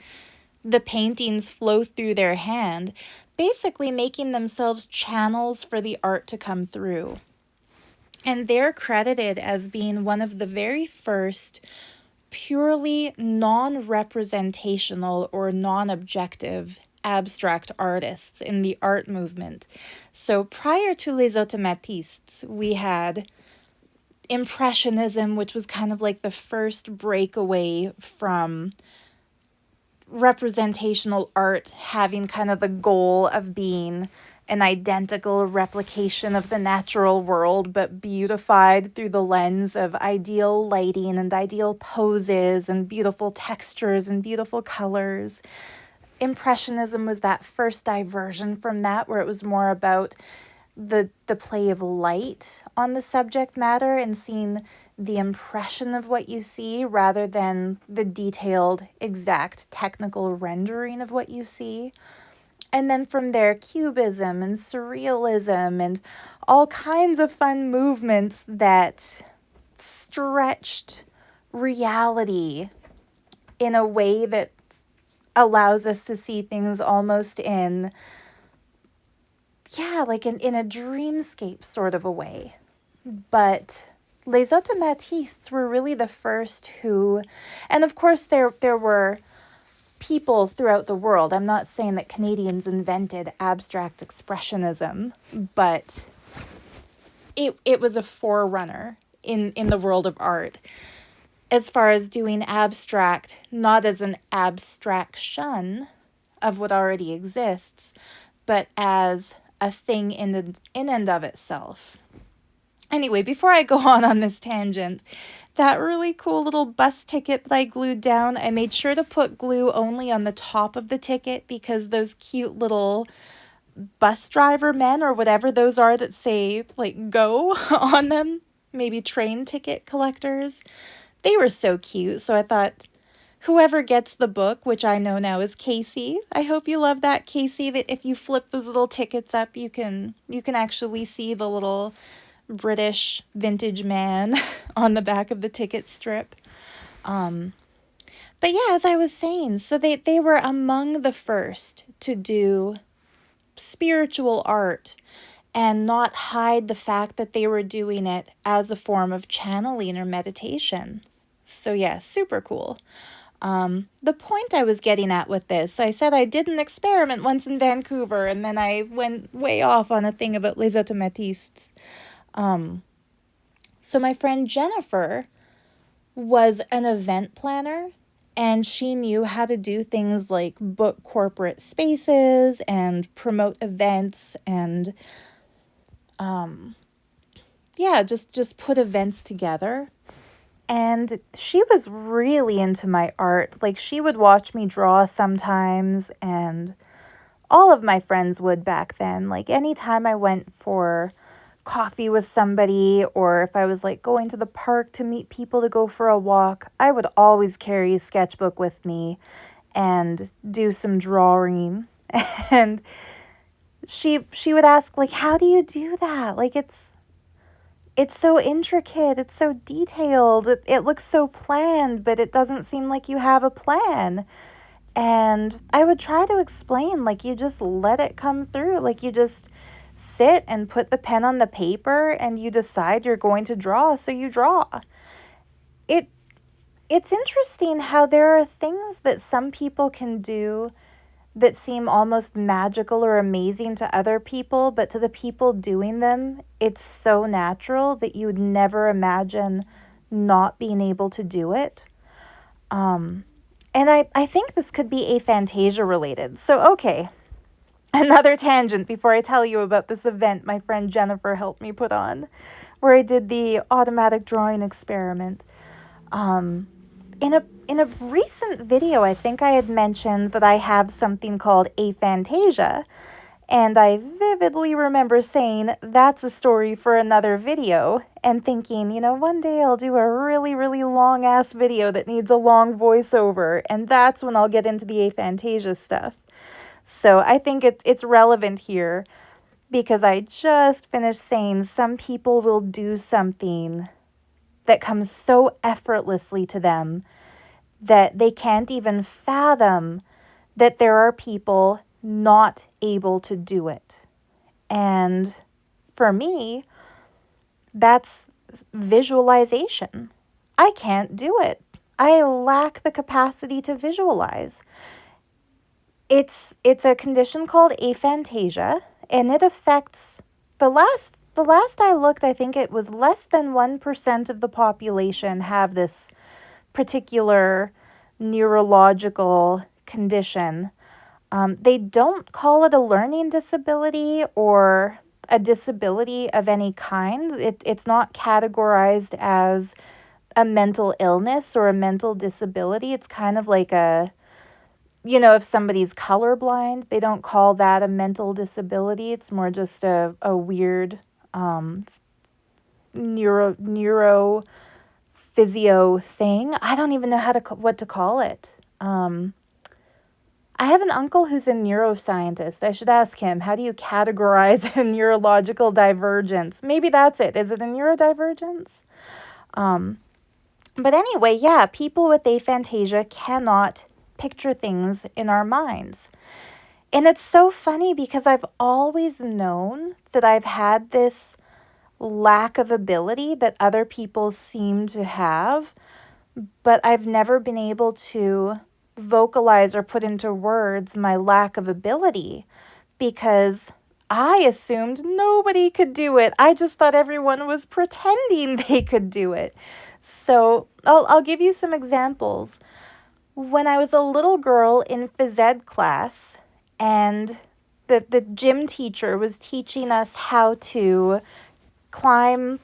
the paintings flow through their hand, basically making themselves channels for the art to come through. And they're credited as being one of the very first purely non-representational or non-objective abstract artists in the art movement. So prior to Les Automatistes, we had Impressionism, which was kind of like the first breakaway from representational art having kind of the goal of being an identical replication of the natural world, but beautified through the lens of ideal lighting and ideal poses and beautiful textures and beautiful colors. Impressionism was that first diversion from that, where it was more about the play of light on the subject matter and seeing the impression of what you see rather than the detailed, exact technical rendering of what you see. And then from there, cubism and surrealism and all kinds of fun movements that stretched reality in a way that allows us to see things almost in a dreamscape sort of a way. But Les Automatistes were really the first who, and of course there were people throughout the world. I'm not saying that Canadians invented abstract expressionism, but it was a forerunner in the world of art as far as doing abstract, not as an abstraction of what already exists, but as a thing in and of itself. Anyway, before I go on this tangent, that really cool little bus ticket that I glued down, I made sure to put glue only on the top of the ticket because those cute little bus driver men or whatever those are that say like go on them, maybe train ticket collectors, they were so cute. So I thought, whoever gets the book, which I know now is Casey, I hope you love that, Casey, that if you flip those little tickets up, you can actually see the little British vintage man on the back of the ticket strip. But yeah, as I was saying, so they were among the first to do spiritual art and not hide the fact that they were doing it as a form of channeling or meditation. So yeah, super cool. The point I was getting at with this, I said I did an experiment once in Vancouver, and then I went way off on a thing about les automatistes. So my friend Jennifer was an event planner, and she knew how to do things like book corporate spaces and promote events and yeah, just put events together. And she was really into my art. Like, she would watch me draw sometimes, and all of my friends would back then. Like, anytime I went for coffee with somebody, or if I was like going to the park to meet people to go for a walk, I would always carry a sketchbook with me and do some drawing. And she would ask, like, how do you do that? Like, it's so intricate, it's so detailed, it looks so planned, but it doesn't seem like you have a plan. And I would try to explain, like, you just let it come through. Like, you just sit and put the pen on the paper and you decide you're going to draw, so you draw. It's interesting how there are things that some people can do that seem almost magical or amazing to other people, but to the people doing them, it's so natural that you would never imagine not being able to do it. And I think this could be aphantasia related. So, okay, another tangent before I tell you about this event my friend Jennifer helped me put on, where I did the automatic drawing experiment. In a recent video, I think I had mentioned that I have something called aphantasia, and I vividly remember saying that's a story for another video, and thinking, one day I'll do a really, really long-ass video that needs a long voiceover, and that's when I'll get into the aphantasia stuff. So I think it's relevant here, because I just finished saying some people will do something that comes so effortlessly to them that they can't even fathom that there are people not able to do it. And for me, that's visualization. I can't do it. I lack the capacity to visualize. It's a condition called aphantasia, and it affects the last I looked, I think it was less than 1% of the population have this particular neurological condition. They don't call it a learning disability or a disability of any kind. It's not categorized as a mental illness or a mental disability. It's kind of like if somebody's colorblind, they don't call that a mental disability. It's more just a weird neuro physio thing. I don't even know what to call it. I have an uncle who's a neuroscientist. I should ask him, how do you categorize a neurological divergence? Maybe that's it. Is it a neurodivergence? But anyway, yeah, people with aphantasia cannot picture things in our minds. And it's so funny because I've always known that I've had this lack of ability that other people seem to have, but I've never been able to vocalize or put into words my lack of ability, because I assumed nobody could do it. I just thought everyone was pretending they could do it. So I'll give you some examples. When I was a little girl in phys ed class, and the gym teacher was teaching us how to climb,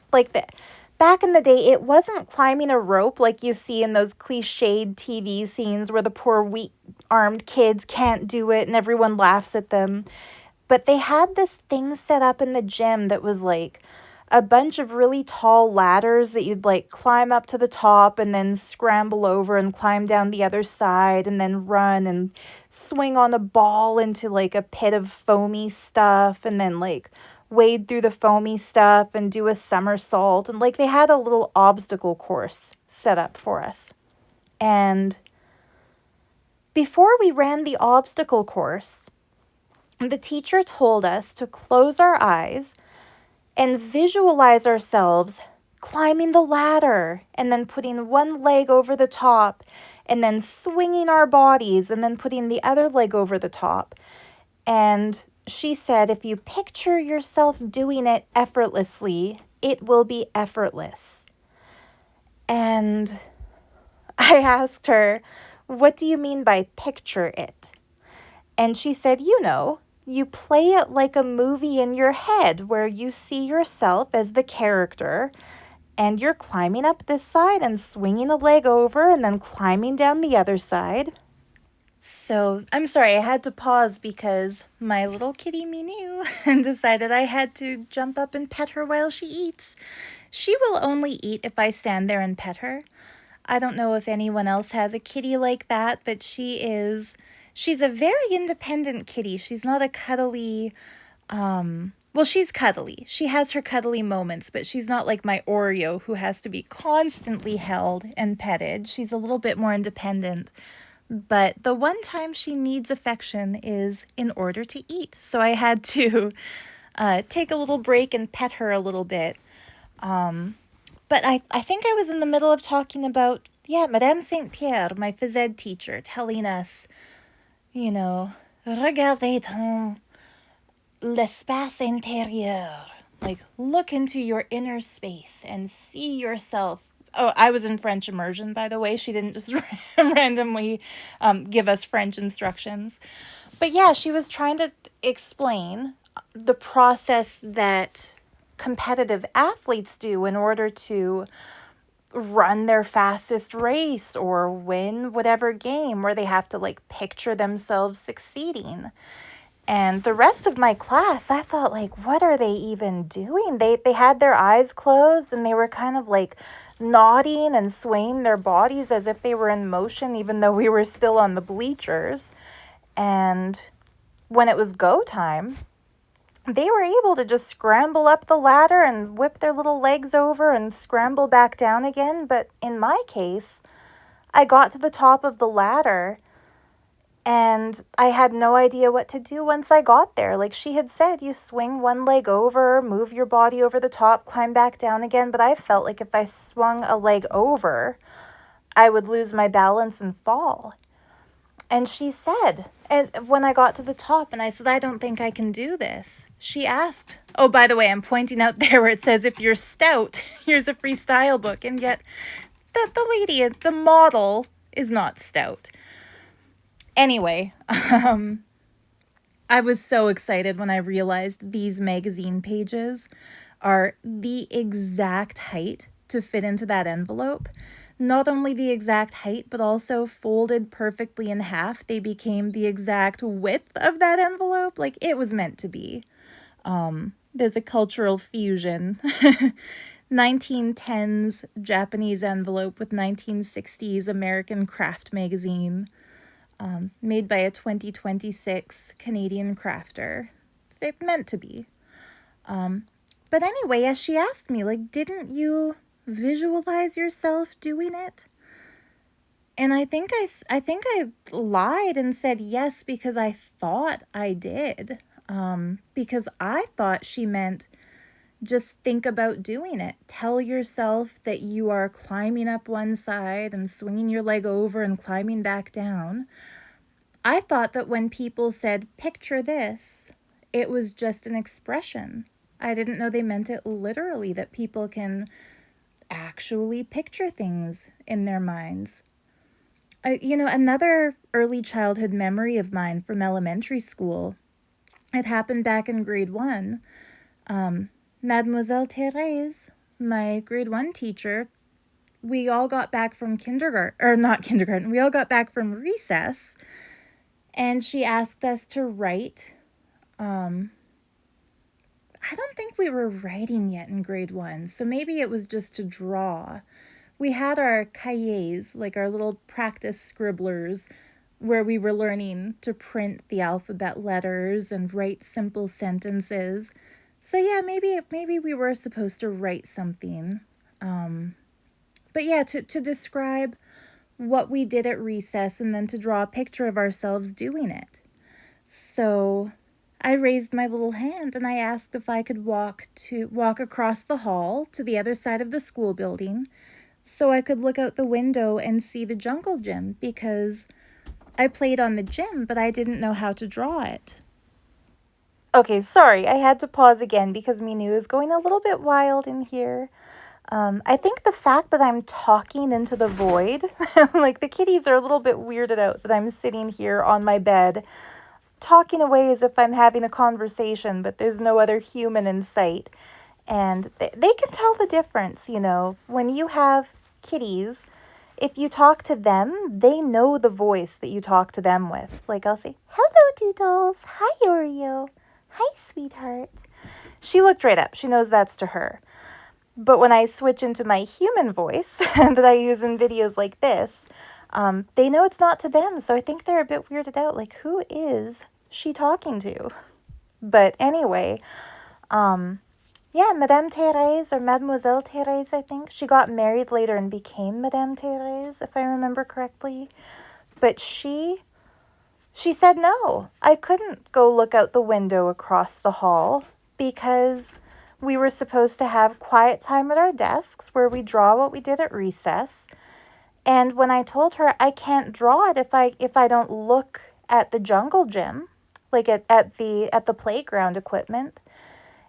back in the day, it wasn't climbing a rope like you see in those cliched TV scenes where the poor weak-armed kids can't do it and everyone laughs at them. But they had this thing set up in the gym that was like a bunch of really tall ladders that you'd climb up to the top and then scramble over and climb down the other side and then run and swing on a ball into a pit of foamy stuff and then wade through the foamy stuff and do a somersault. And they had a little obstacle course set up for us. And Before we ran the obstacle course, the teacher told us to close our eyes and visualize ourselves climbing the ladder and then putting one leg over the top and then swinging our bodies and then putting the other leg over the top. And she said, if you picture yourself doing it effortlessly, it will be effortless. And I asked her, what do you mean by picture it? And she said, you play it like a movie in your head where you see yourself as the character and you're climbing up this side and swinging a leg over and then climbing down the other side. So I'm sorry, I had to pause because my little kitty Minou decided I had to jump up and pet her while she eats. She will only eat if I stand there and pet her. I don't know if anyone else has a kitty like that, but she's a very independent kitty. She's not a cuddly, well, she's cuddly. She has her cuddly moments, but she's not like my Oreo who has to be constantly held and petted. She's a little bit more independent. But the one time she needs affection is in order to eat. So I had to take a little break and pet her a little bit. But I think I was in the middle of talking about, Madame St. Pierre, my phys ed teacher, telling us, regardez ton l'espace intérieur. Like, look into your inner space and see yourself. Oh, I was in French immersion, by the way. She didn't just randomly give us French instructions. But yeah, she was trying to explain the process that competitive athletes do in order to run their fastest race or win whatever game where they have to like picture themselves succeeding. And the rest of my class, I thought, like, what are they even doing? They had their eyes closed and they were kind of like nodding and swaying their bodies as if they were in motion, even though we were still on the bleachers. And when it was go time, they were able to just scramble up the ladder and whip their little legs over and scramble back down again. But in my case, I got to the top of the ladder and I had no idea what to do once I got there. Like she had said, you swing one leg over, move your body over the top, climb back down again. But I felt like if I swung a leg over, I would lose my balance and fall. And she said, and when I got to the top and I said, I don't think I can do this, she asked, oh, by the way, I'm pointing out there where it says, if you're stout, here's a free style book. And yet the lady, the model is not stout. Anyway, I was so excited when I realized these magazine pages are the exact height to fit into that envelope. Not only the exact height, but also folded perfectly in half. They became the exact width of that envelope. Like it was meant to be. There's a cultural fusion. 1910s Japanese envelope with 1960s American craft magazine. Made by a 2026 Canadian crafter. It meant to be. But anyway, as she asked me, like, didn't you visualize yourself doing it? And I think I lied and said yes because I thought I did. Because I thought she meant just think about doing it. Tell yourself that you are climbing up one side and swinging your leg over and climbing back down. I thought that when people said, picture this, it was just an expression. I didn't know they meant it literally, that people can actually picture things in their minds. Another early childhood memory of mine from elementary school, it happened back in grade 1. Mademoiselle Therese, my grade 1 teacher, we all got back from we all got back from recess, and she asked us to write. I don't think we were writing yet in grade 1, so maybe it was just to draw. We had our cahiers, like our little practice scribblers, where we were learning to print the alphabet letters and write simple sentences. So yeah, maybe we were supposed to write something. But yeah, to describe what we did at recess and then to draw a picture of ourselves doing it. So I raised my little hand and I asked if I could walk across the hall to the other side of the school building so I could look out the window and see the jungle gym, because I played on the gym, but I didn't know how to draw it. Okay, sorry, I had to pause again because Minu is going a little bit wild in here. I think the fact that I'm talking into the void, like the kitties are a little bit weirded out that I'm sitting here on my bed talking away as if I'm having a conversation, but there's no other human in sight. And they can tell the difference, you know. When you have kitties, if you talk to them, they know the voice that you talk to them with. Like I'll say, "Hello, Doodles. Hi, Oreo. Hi, sweetheart." She looked right up. She knows that's to her. But when I switch into my human voice that I use in videos like this, they know it's not to them. So I think they're a bit weirded out. Like, who is she talking to? But anyway, yeah, Madame Thérèse, or Mademoiselle Thérèse, I think. She got married later and became Madame Thérèse, if I remember correctly. But she said no. I couldn't go look out the window across the hall because we were supposed to have quiet time at our desks where we draw what we did at recess. And when I told her I can't draw it if I don't look at the jungle gym, like at the playground equipment,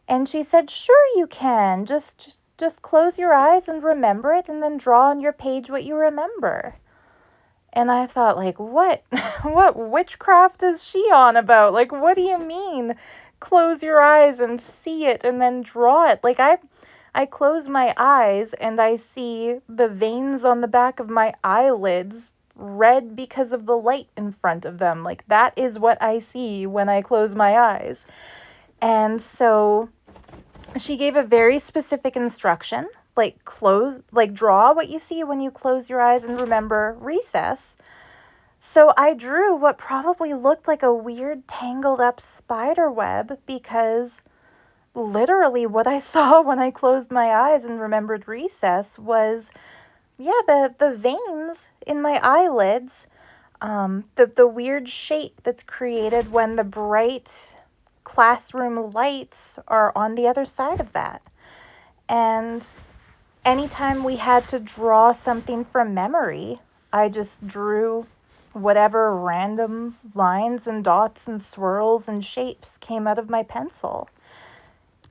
and she said, "Sure you can. Just close your eyes and remember it, and then draw on your page what you remember." And I thought, like, what witchcraft is she on about? Like, what do you mean? Close your eyes and see it and then draw it. Like, I close my eyes and I see the veins on the back of my eyelids red because of the light in front of them. Like, that is what I see when I close my eyes. And so she gave a very specific instruction, like draw what you see when you close your eyes and remember recess. So I drew what probably looked like a weird tangled up spider web, because literally what I saw when I closed my eyes and remembered recess was, yeah, the veins in my eyelids, the weird shape that's created when the bright classroom lights are on the other side of that. And anytime we had to draw something from memory, I just drew whatever random lines and dots and swirls and shapes came out of my pencil.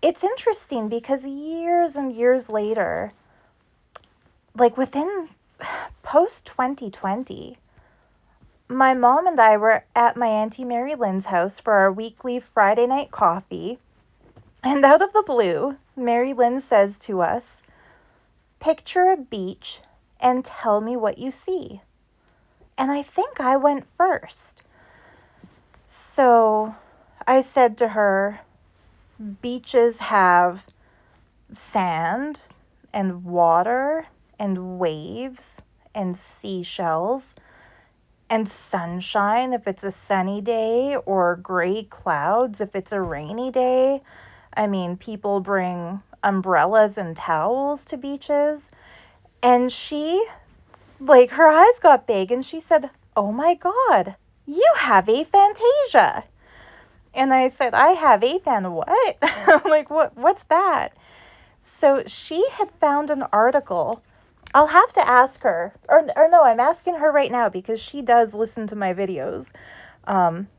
It's interesting because years and years later, like within post 2020, my mom and I were at my Auntie Mary Lynn's house for our weekly Friday night coffee. And out of the blue, Mary Lynn says to us, "Picture a beach and tell me what you see." And I think I went first. So I said to her, "Beaches have sand and water and waves and seashells and sunshine if it's a sunny day, or gray clouds if it's a rainy day. I mean, people bring umbrellas and towels to beaches." And she, like, her eyes got big and she said, "Oh my God, you have aphantasia." And I said, "I have aphan what?" Like, what's that? So she had found an article. I'll have to ask her, or no, I'm asking her right now because she does listen to my videos.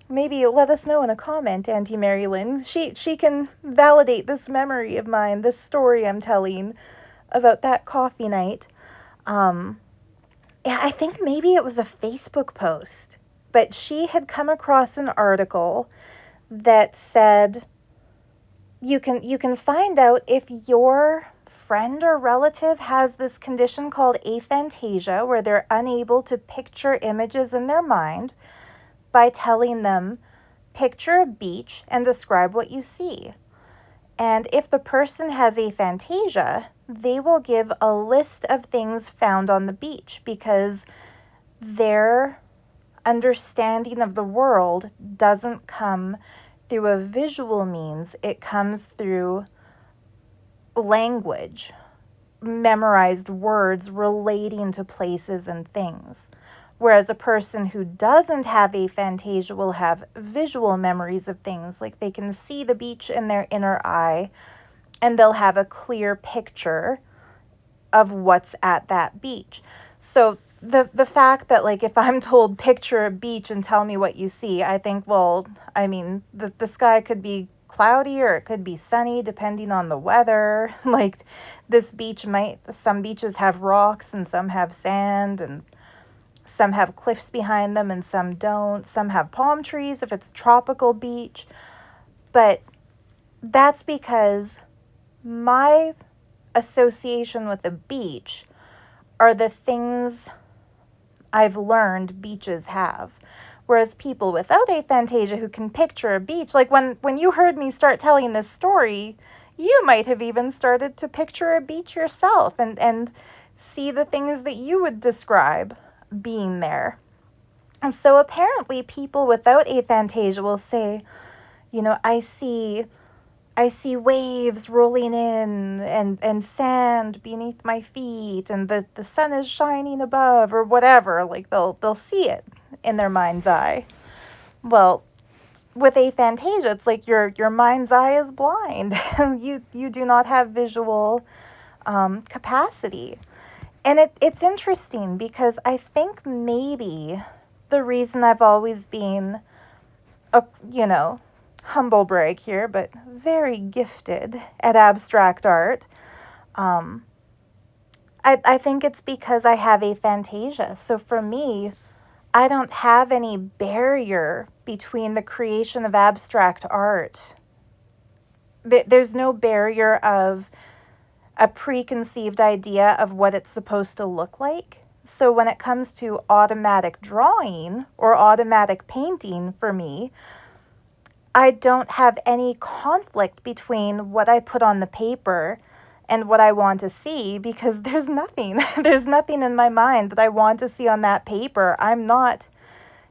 Maybe let us know in a comment, Auntie Mary Lynn. She can validate this memory of mine, this story I'm telling about that coffee night. Yeah, I think maybe it was a Facebook post, but she had come across an article that said you can find out if your friend or relative has this condition called aphantasia, where they're unable to picture images in their mind, by telling them, "Picture a beach and describe what you see." And if the person has aphantasia, they will give a list of things found on the beach, because their understanding of the world doesn't come through a visual means. It comes through language. memorized words relating to places and things. Whereas a person who doesn't have aphantasia will have visual memories of things, like they can see the beach in their inner eye and they'll have a clear picture of what's at that beach. So the fact that, like, if I'm told picture a beach and tell me what you see, I think, well, I mean, the sky could be cloudy or it could be sunny depending on the weather. Like, this beach might, some beaches have rocks and some have sand and some have cliffs behind them and some don't. Some have palm trees if it's a tropical beach. But that's because my association with the beach are the things I've learned beaches have. Whereas people without aphantasia who can picture a beach, like when you heard me start telling this story, you might have even started to picture a beach yourself and see the things that you would describe being there. And so apparently people without aphantasia will say, you know, I see waves rolling in and sand beneath my feet and the sun is shining above or whatever. Like they'll see it in their mind's eye. Well, with aphantasia, it's like your mind's eye is blind. You do not have visual capacity. And it's interesting because I think maybe the reason I've always been humble brag here, but very gifted at abstract art. I think it's because I have aphantasia. So for me, I don't have any barrier between the creation of abstract art. There's no barrier of a preconceived idea of what it's supposed to look like. So when it comes to automatic drawing or automatic painting for me, I don't have any conflict between what I put on the paper and what I want to see because there's nothing. There's nothing in my mind that I want to see on that paper. I'm not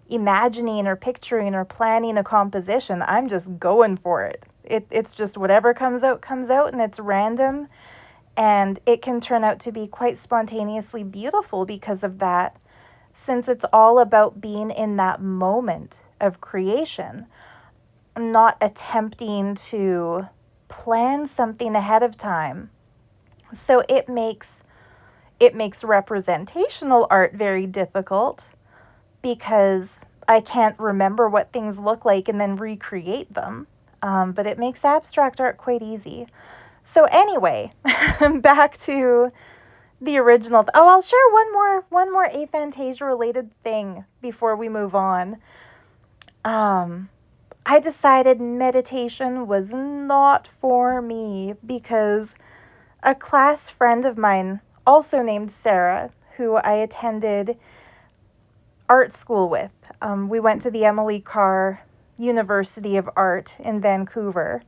imagining or picturing or planning a composition. I'm just going for it. It's just whatever comes out, and it's random. And it can turn out to be quite spontaneously beautiful because of that, since it's all about being in that moment of creation, not attempting to plan something ahead of time. So it makes representational art very difficult because I can't remember what things look like and then recreate them. But it makes abstract art quite easy. So anyway, back to the original. I'll share one more aphantasia related thing before we move on. I decided meditation was not for me because a class friend of mine, also named Sarah, who I attended art school with, we went to the Emily Carr University of Art in Vancouver.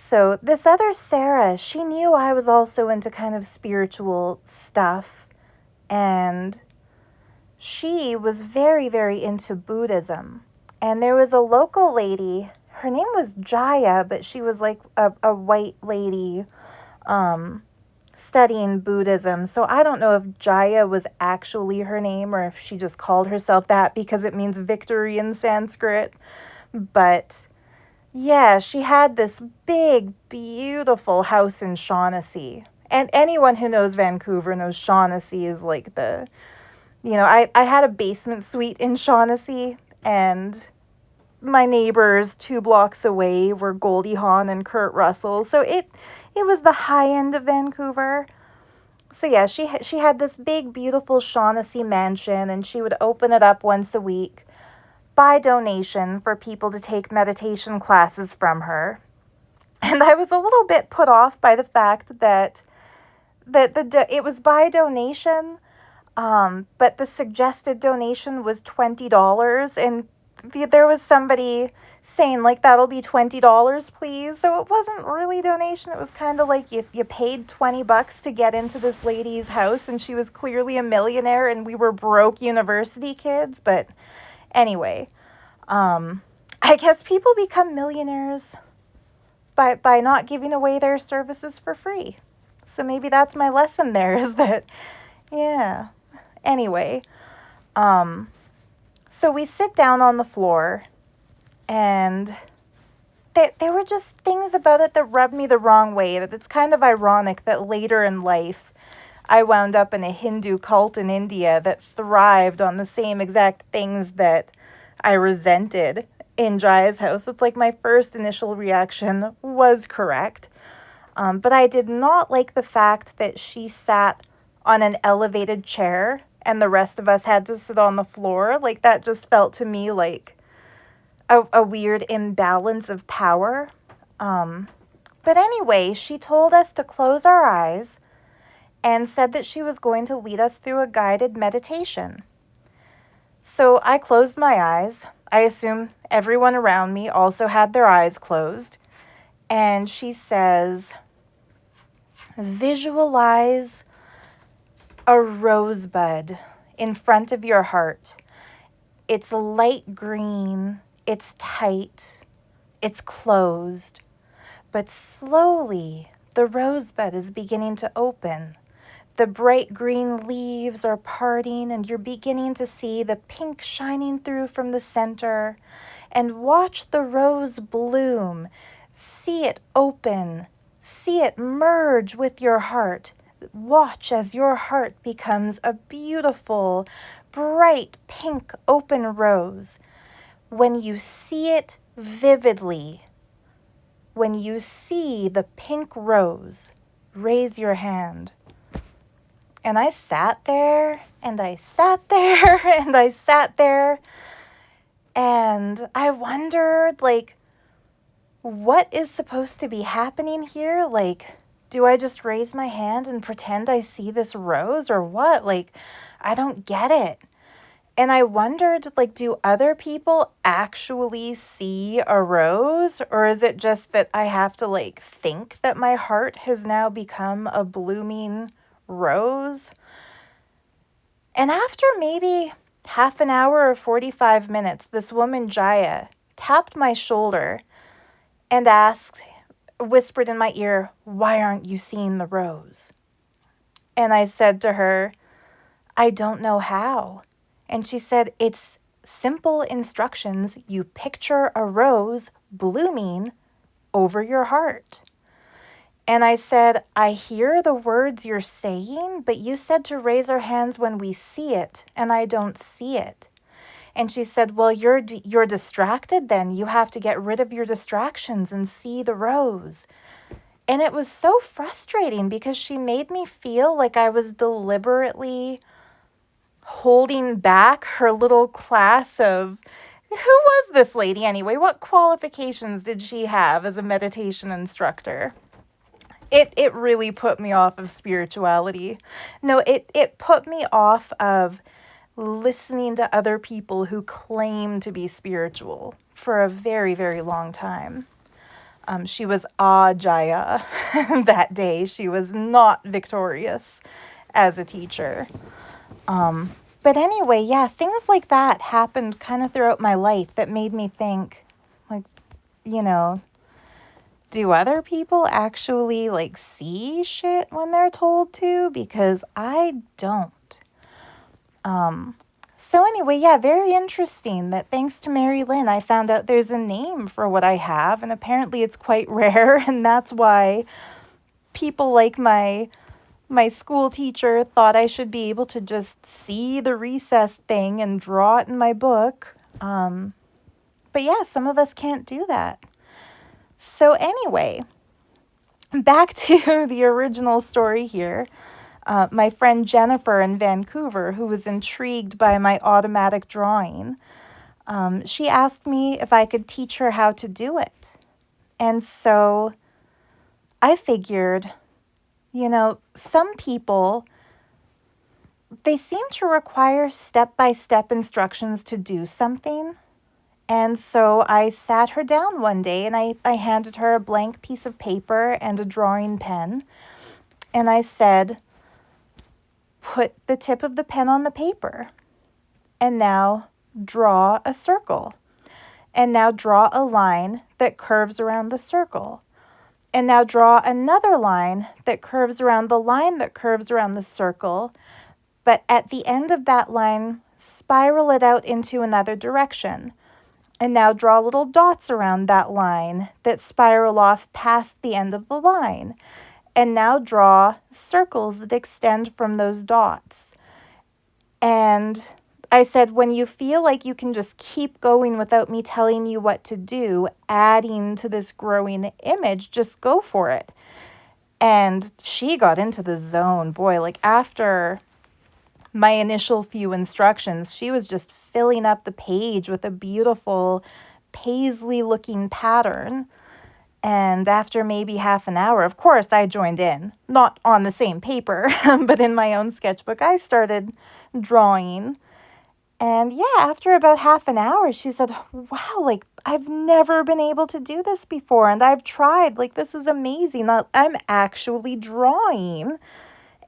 So this other Sarah, she knew I was also into kind of spiritual stuff, and she was very, very into Buddhism. And there was a local lady, her name was Jaya, but she was like a white lady studying Buddhism. So I don't know if Jaya was actually her name or if she just called herself that because it means victory in Sanskrit. But yeah, she had this big, beautiful house in Shaughnessy. And anyone who knows Vancouver knows Shaughnessy is like I had a basement suite in Shaughnessy, and my neighbors 2 blocks away were Goldie Hawn and Kurt Russell. So it was the high end of Vancouver. So yeah, she had this big, beautiful Shaughnessy mansion, and she would open it up once a week by donation for people to take meditation classes from her. And I was a little bit put off by the fact that it was by donation, but the suggested donation was $20, and there was somebody saying, like, that'll be $20, please. So it wasn't really donation. It was kind of like you paid $20 to get into this lady's house, and she was clearly a millionaire, and we were broke university kids. But anyway, I guess people become millionaires by not giving away their services for free. So maybe that's my lesson there, is that, yeah. Anyway, so we sit down on the floor, and there were just things about it that rubbed me the wrong way. That it's kind of ironic that later in life, I wound up in a Hindu cult in India that thrived on the same exact things that I resented in Jaya's house. It's like my first initial reaction was correct. But I did not like the fact that she sat on an elevated chair and the rest of us had to sit on the floor. Like, that just felt to me like a weird imbalance of power. But anyway, she told us to close our eyes and said that she was going to lead us through a guided meditation. So I closed my eyes. I assume everyone around me also had their eyes closed. And she says, visualize a rosebud in front of your heart. It's light green, it's tight, it's closed, but slowly the rosebud is beginning to open. The bright green leaves are parting, and you're beginning to see the pink shining through from the center. And watch the rose bloom. See it open. See it merge with your heart. Watch as your heart becomes a beautiful, bright pink open rose. When you see it vividly, when you see the pink rose, raise your hand. And I sat there, and I sat there, and I sat there, and I wondered, like, what is supposed to be happening here? Like, do I just raise my hand and pretend I see this rose, or what? Like, I don't get it. And I wondered, like, do other people actually see a rose? Or is it just that I have to, like, think that my heart has now become a blooming rose? And after maybe half an hour or 45 minutes, this woman, Jaya, tapped my shoulder and whispered in my ear, why aren't you seeing the rose? And I said to her, I don't know how. And she said, it's simple instructions. You picture a rose blooming over your heart. And I said, I hear the words you're saying, but you said to raise our hands when we see it, and I don't see it. And she said, well, you're distracted then. You have to get rid of your distractions and see the rose. And it was so frustrating because she made me feel like I was deliberately holding back her little class of, who was this lady anyway? What qualifications did she have as a meditation instructor? It really put me off of spirituality. No, it put me off of listening to other people who claim to be spiritual for a very, very long time. She was Jaya that day. She was not victorious as a teacher. But anyway, yeah, things like that happened kind of throughout my life that made me think, like, you know, do other people actually, like, see shit when they're told to? Because I don't. So anyway, yeah, very interesting that thanks to Mary Lynn, I found out there's a name for what I have, and apparently it's quite rare, and that's why people like my school teacher thought I should be able to just see the recess thing and draw it in my book. But yeah, some of us can't do that. So anyway, back to the original story here. My friend Jennifer in Vancouver, who was intrigued by my automatic drawing, she asked me if I could teach her how to do it. And so I figured, you know, some people, they seem to require step-by-step instructions to do something. And so I sat her down one day and I handed her a blank piece of paper and a drawing pen. And I said, put the tip of the pen on the paper. And now draw a circle. And now draw a line that curves around the circle. And now draw another line that curves around the line that curves around the circle, but at the end of that line, spiral it out into another direction. And now draw little dots around that line that spiral off past the end of the line. And now draw circles that extend from those dots. And I said, when you feel like you can just keep going without me telling you what to do, adding to this growing image, just go for it. And she got into the zone. Boy, like after my initial few instructions, she was just filling up the page with a beautiful paisley looking pattern. And after maybe half an hour, of course, I joined in, not on the same paper, but in my own sketchbook, I started drawing. And yeah, after about half an hour, she said, wow, like I've never been able to do this before. And I've tried, like, this is amazing. I'm actually drawing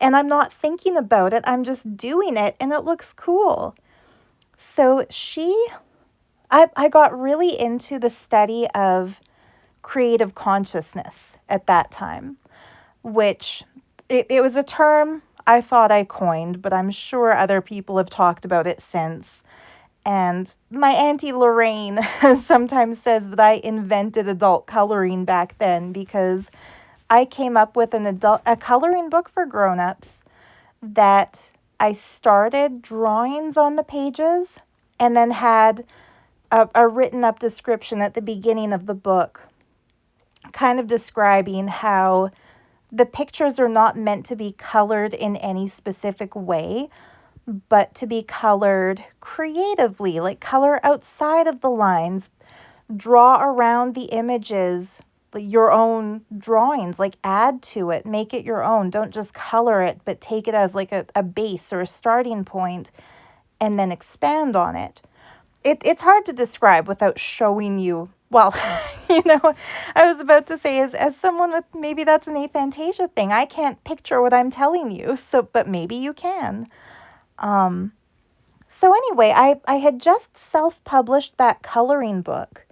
and I'm not thinking about it. I'm just doing it and it looks cool. So I got really into the study of creative consciousness at that time, which it was a term I thought I coined, but I'm sure other people have talked about it since. And my Auntie Lorraine sometimes says that I invented adult coloring back then because I came up with a coloring book for grown-ups that I started drawings on the pages and then had a written up description at the beginning of the book, kind of describing how the pictures are not meant to be colored in any specific way, but to be colored creatively, like color outside of the lines, draw around the images, your own drawings, like add to it, make it your own. Don't just color it, but take it as like a base or a starting point and then expand on it. It's hard to describe without showing you. Well, I was about to say, as someone with, maybe that's an aphantasia thing, I can't picture what I'm telling you, but maybe you can. So anyway, I had just self-published that coloring book,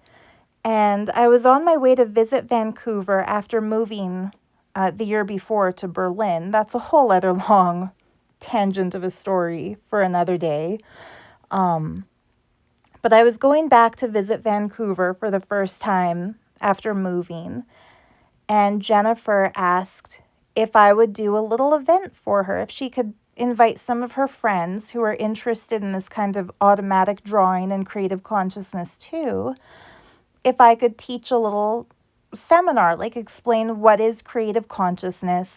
and I was on my way to visit Vancouver after moving the year before to Berlin. That's a whole other long tangent of a story for another day. But I was going back to visit Vancouver for the first time after moving, and Jennifer asked if I would do a little event for her, if she could invite some of her friends who are interested in this kind of automatic drawing and creative consciousness too, if I could teach a little seminar, like explain what is creative consciousness.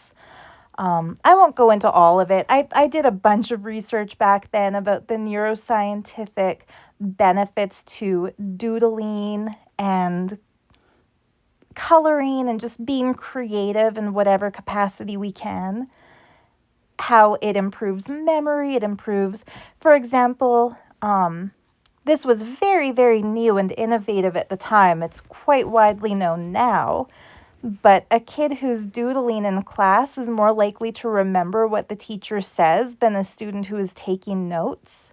I won't go into all of it. I did a bunch of research back then about the neuroscientific benefits to doodling and coloring and just being creative in whatever capacity we can, how it improves memory, it improves, for example, this was very, very new and innovative at the time. It's quite widely known now, but a kid who's doodling in class is more likely to remember what the teacher says than a student who is taking notes.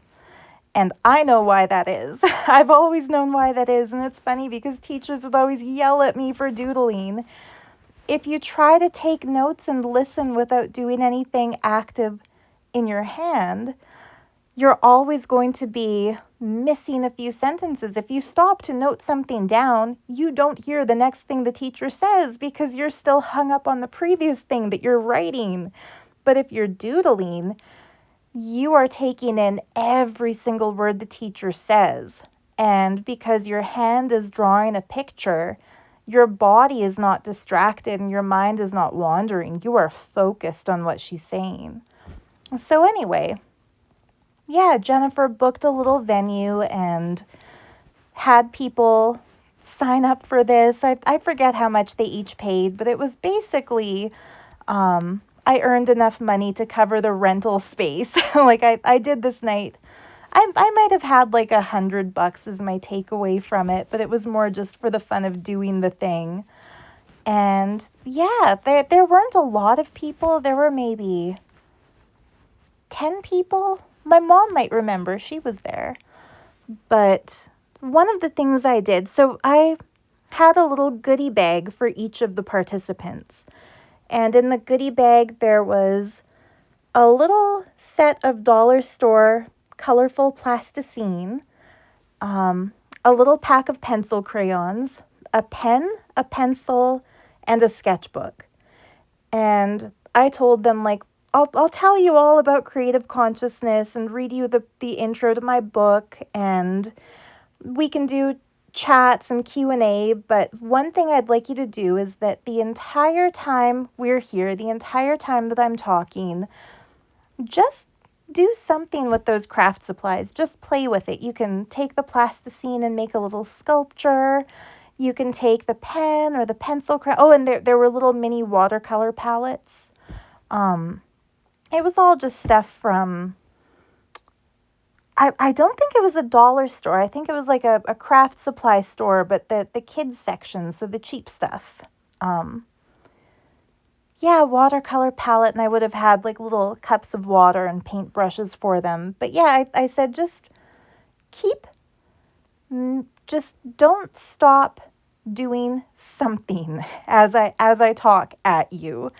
And I know why that is. I've always known why that is, and it's funny because teachers would always yell at me for doodling. If you try to take notes and listen without doing anything active in your hand, you're always going to be missing a few sentences. If you stop to note something down, you don't hear the next thing the teacher says because you're still hung up on the previous thing that you're writing. But if you're doodling, you are taking in every single word the teacher says. And because your hand is drawing a picture, your body is not distracted and your mind is not wandering. You are focused on what she's saying. So anyway, yeah, Jennifer booked a little venue and had people sign up for this. I forget how much they each paid, but it was basically, I earned enough money to cover the rental space. Like I did this night. I might have had like $100 as my takeaway from it, but it was more just for the fun of doing the thing. And yeah, there weren't a lot of people. There were maybe 10 people. My mom might remember, she was there. But one of the things I did, so I had a little goodie bag for each of the participants. And in the goodie bag, there was a little set of dollar store colorful plasticine, a little pack of pencil crayons, a pen, a pencil, and a sketchbook. And I told them, like, I'll tell you all about creative consciousness and read you the intro to my book, and we can do chats and Q&A, but one thing I'd like you to do is that the entire time we're here, the entire time that I'm talking, just do something with those craft supplies. Just play with it. You can take the plasticine and make a little sculpture. You can take the pen or the pencil. Oh, and there were little mini watercolor palettes. It was all just stuff from, I don't think it was a dollar store. I think it was like a craft supply store, but the kids section, so the cheap stuff. Yeah, watercolor palette, and I would have had like little cups of water and paint brushes for them. But yeah, I said just just don't stop doing something as I talk at you.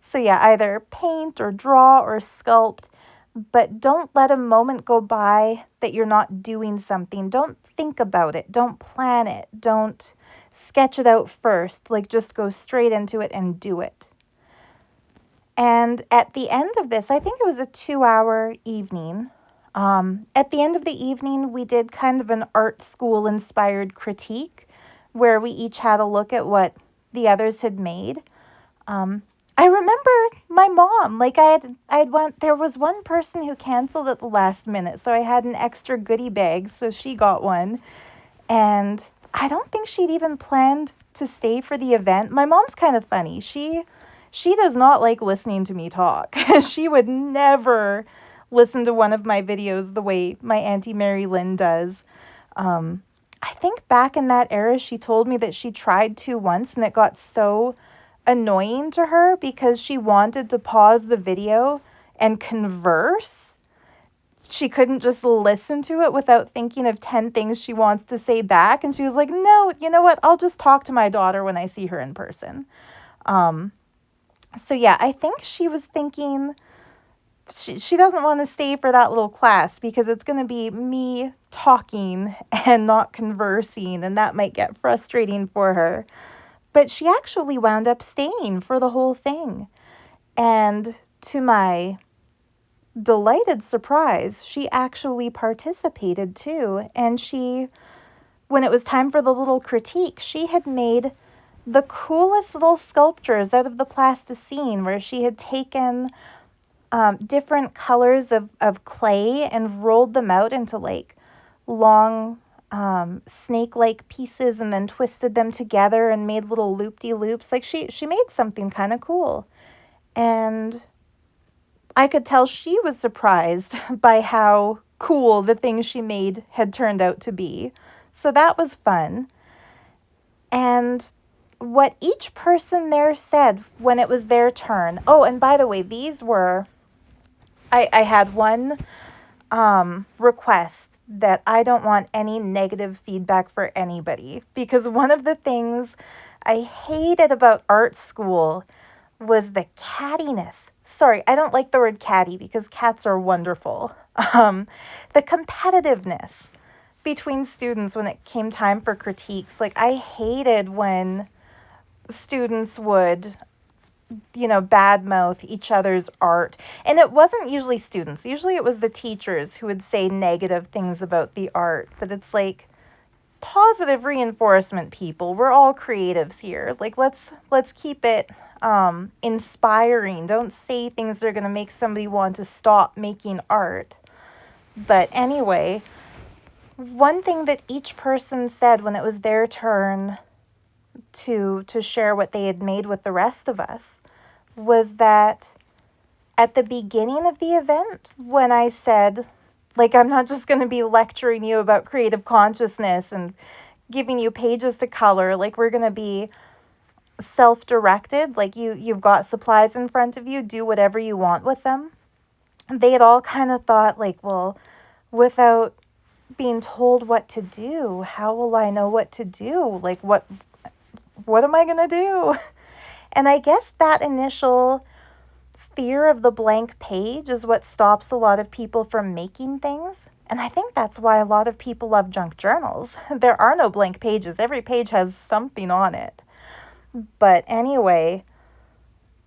So yeah, either paint or draw or sculpt, but don't let a moment go by that you're not doing something. Don't think about it. Don't plan it. Don't sketch it out first. Like, just go straight into it and do it. And at the end of this, I think it was a 2-hour evening. At the end of the evening, we did kind of an art school inspired critique where we each had a look at what the others had made. I remember my mom, like there was one person who canceled at the last minute, so I had an extra goodie bag, so she got one. And I don't think she'd even planned to stay for the event. My mom's kind of funny. She does not like listening to me talk. She would never listen to one of my videos the way my Auntie Mary Lynn does. I think back in that era, she told me that she tried to once and it got so annoying to her because she wanted to pause the video and converse. She couldn't just listen to it without thinking of 10 things she wants to say back. And she was like, no, you know what? I'll just talk to my daughter when I see her in person. So yeah, I think she was thinking she doesn't want to stay for that little class because it's going to be me talking and not conversing, and that might get frustrating for her. But she actually wound up staying for the whole thing. And to my delighted surprise, she actually participated too. And when it was time for the little critique, she had made the coolest little sculptures out of the plasticine where she had taken different colors of clay and rolled them out into like long snake-like pieces and then twisted them together and made little loop-de-loops. Like she made something kind of cool. And I could tell she was surprised by how cool the things she made had turned out to be. So that was fun. And what each person there said when it was their turn. Oh, and by the way, these were, I had one request that I don't want any negative feedback for anybody, because one of the things I hated about art school was the cattiness. Sorry, I don't like the word catty because cats are wonderful. The competitiveness between students when it came time for critiques. Like, I hated when students would, badmouth each other's art. And it wasn't usually students. Usually it was the teachers who would say negative things about the art. But it's like, positive reinforcement, people. We're all creatives here. Like, let's keep it inspiring. Don't say things that are going to make somebody want to stop making art. But anyway, one thing that each person said when it was their turn to share what they had made with the rest of us was that at the beginning of the event, when I said, like, I'm not just going to be lecturing you about creative consciousness and giving you pages to color, like, we're going to be self-directed, like you've got supplies in front of you, do whatever you want with them. They had all kind of thought, like, well, without being told what to do, how will I know what to do? Like, what what am I going to do? And I guess that initial fear of the blank page is what stops a lot of people from making things. And I think that's why a lot of people love junk journals. There are no blank pages. Every page has something on it. But anyway,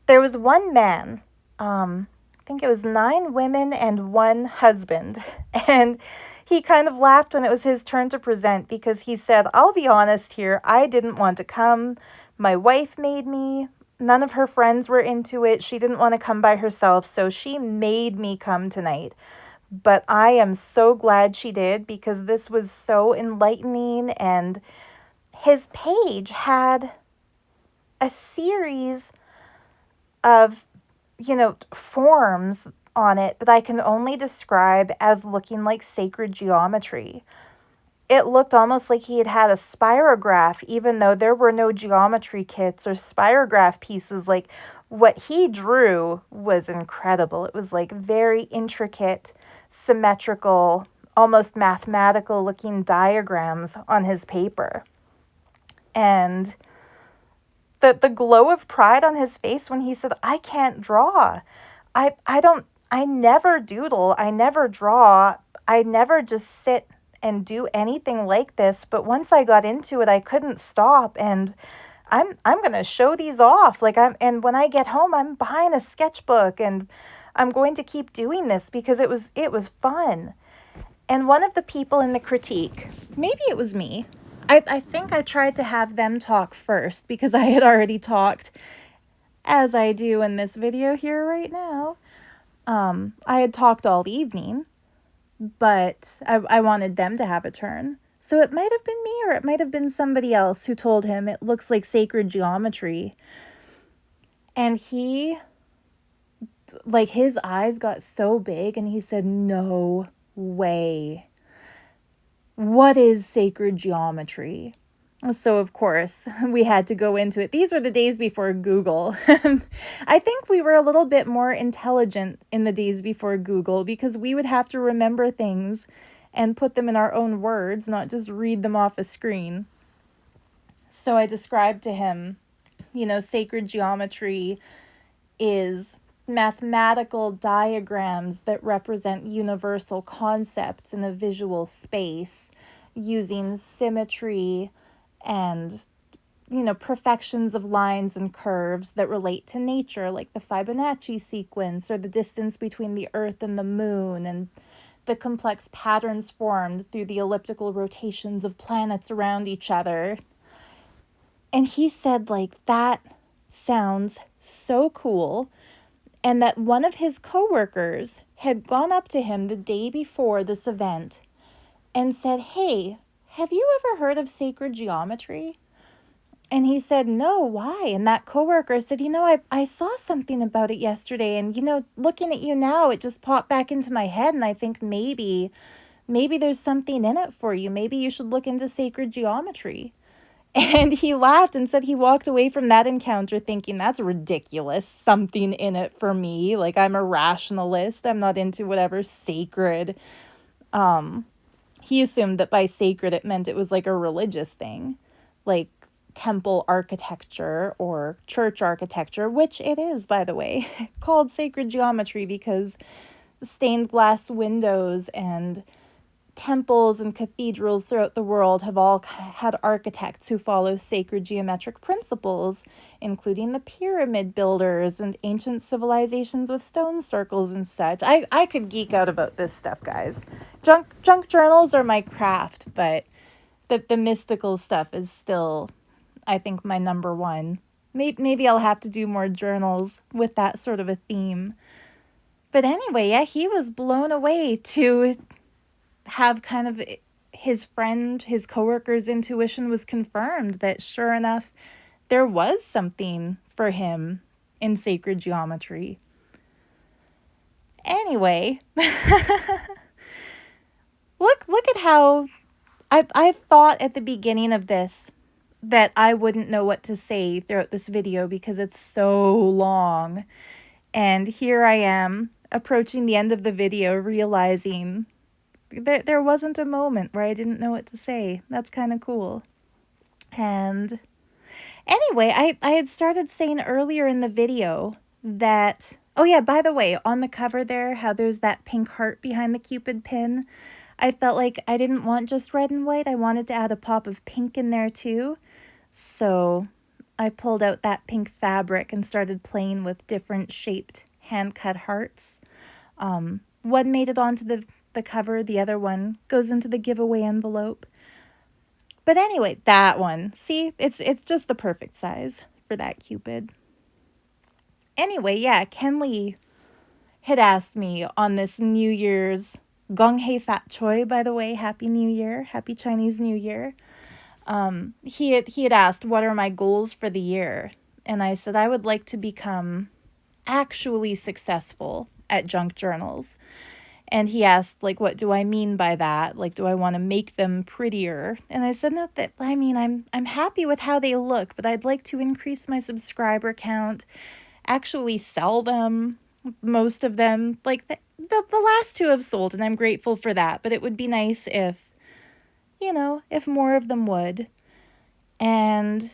there was one man, I think it was 9 women and 1 husband. And he kind of laughed when it was his turn to present because he said, I'll be honest here, I didn't want to come. My wife made me. None of her friends were into it. She didn't want to come by herself, so she made me come tonight. But I am so glad she did because this was so enlightening. And his page had a series of, forms on it that I can only describe as looking like sacred geometry. It looked almost like he had had a spirograph, even though there were no geometry kits or spirograph pieces. Like, what he drew was incredible. It was like very intricate, symmetrical, almost mathematical looking diagrams on his paper. And the glow of pride on his face when he said, I can't draw. I never doodle. I never draw. I never just sit and do anything like this. But once I got into it, I couldn't stop. And I'm going to show these off. And when I get home, I'm buying a sketchbook and I'm going to keep doing this because it was fun. And one of the people in the critique, maybe it was me, I think I tried to have them talk first because I had already talked, as I do in this video here right now. I had talked all evening, but I wanted them to have a turn. So it might have been me or it might have been somebody else who told him it looks like sacred geometry. And he, like, his eyes got so big and he said, no way. What is sacred geometry? So, of course, we had to go into it. These were the days before Google. I think we were a little bit more intelligent in the days before Google because we would have to remember things and put them in our own words, not just read them off a screen. So I described to him, sacred geometry is mathematical diagrams that represent universal concepts in a visual space using symmetry and, perfections of lines and curves that relate to nature, like the Fibonacci sequence or the distance between the Earth and the Moon and the complex patterns formed through the elliptical rotations of planets around each other. And he said, that sounds so cool. And that one of his coworkers had gone up to him the day before this event and said, hey, have you ever heard of sacred geometry? And he said, no, why? And that coworker said, I saw something about it yesterday. And, looking at you now, it just popped back into my head. And I think maybe there's something in it for you. Maybe you should look into sacred geometry. And he laughed and said he walked away from that encounter thinking, that's ridiculous, something in it for me. Like, I'm a rationalist. I'm not into whatever sacred. He assumed that by sacred it meant it was like a religious thing, like temple architecture or church architecture, which it is, by the way, called sacred geometry because stained glass windows and temples and cathedrals throughout the world have all had architects who follow sacred geometric principles, including the pyramid builders and ancient civilizations with stone circles and such. I could geek out about this stuff, guys. Junk journals are my craft, but the mystical stuff is still, I think, my number one. Maybe I'll have to do more journals with that sort of a theme. But anyway, yeah, he was blown away to have kind of his coworker's intuition was confirmed that sure enough, there was something for him in sacred geometry. Anyway, look at how I thought at the beginning of this that I wouldn't know what to say throughout this video because it's so long. And here I am approaching the end of the video realizing there wasn't a moment where I didn't know what to say. That's kind of cool. And Anyway, I had started saying earlier in the video that, oh yeah, by the way, on the cover there, how there's that pink heart behind the Cupid pin, I felt like I didn't want just red and white. I wanted to add a pop of pink in there too. So I pulled out that pink fabric and started playing with different shaped hand-cut hearts. One made it onto the cover, the other one goes into the giveaway envelope. But anyway, that one, see, it's just the perfect size for that Cupid. Anyway, yeah, Kenley had asked me on this New Year's Gong Hei Fat Choi, by the way, Happy New Year, Happy Chinese New Year. He had asked, what are my goals for the year? And I said I would like to become actually successful at junk journals. And he asked, like, what do I mean by that? Like, do I want to make them prettier? And I said, no, that, I mean, I'm happy with how they look, but I'd like to increase my subscriber count, actually sell them, most of them. Like, the last two have sold, and I'm grateful for that. But it would be nice if, you know, if more of them would. And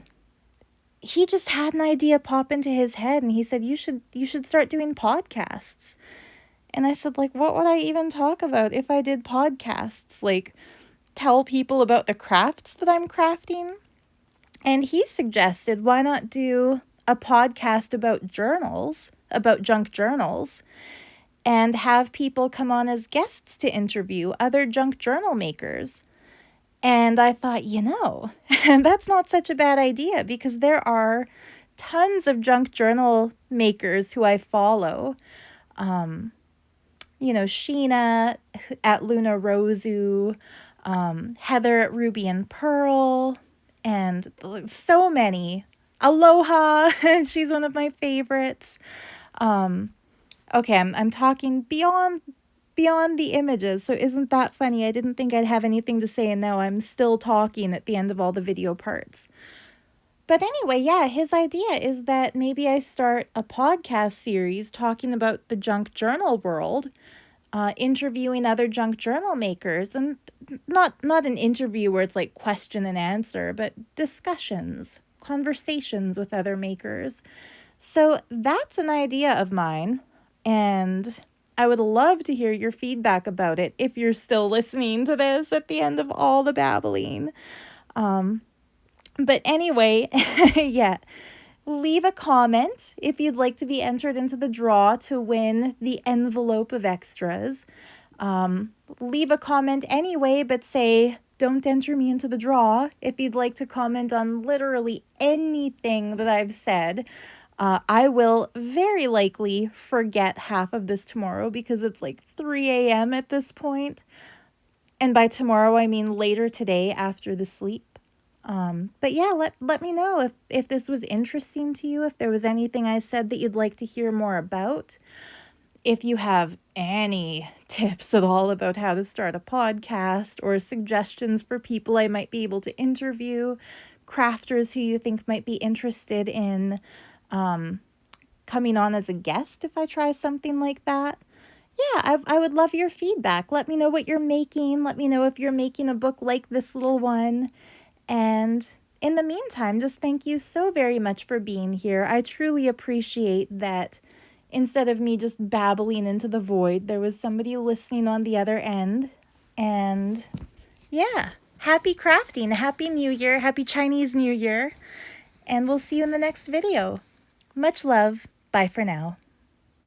he just had an idea pop into his head, and he said, you should start doing podcasts. And I said, like, what would I even talk about if I did podcasts? Like, tell people about the crafts that I'm crafting? And he suggested, why not do a podcast about journals, about junk journals, and have people come on as guests to interview other junk journal makers? And I thought, you know, that's not such a bad idea, because there are tons of junk journal makers who I follow. You know, Sheena at Luna Rosu, Heather at Ruby and Pearl, and so many. Aloha, she's one of my favorites. Okay, I'm talking beyond the images, so isn't that funny? I didn't think I'd have anything to say, and now I'm still talking at the end of all the video parts. But anyway, yeah, his idea is that maybe I start a podcast series talking about the junk journal world, interviewing other junk journal makers, and not an interview where it's like question and answer, but discussions, conversations with other makers. So that's an idea of mine, and I would love to hear your feedback about it if you're still listening to this at the end of all the babbling. But anyway, yeah, leave a comment if you'd like to be entered into the draw to win the envelope of extras. Leave a comment anyway, but say, don't enter me into the draw if you'd like to comment on literally anything that I've said. I will very likely forget half of this tomorrow because it's like 3 a.m. at this point. And by tomorrow, I mean later today after the sleep. But yeah, let me know if this was interesting to you, if there was anything I said that you'd like to hear more about. If you have any tips at all about how to start a podcast or suggestions for people I might be able to interview, crafters who you think might be interested in coming on as a guest if I try something like that. Yeah, I would love your feedback. Let me know what you're making. Let me know if you're making a book like this little one. And in the meantime, just thank you so very much for being here. I truly appreciate that instead of me just babbling into the void, there was somebody listening on the other end. And yeah, happy crafting, happy New Year, happy Chinese New Year. And we'll see you in the next video. Much love. Bye for now.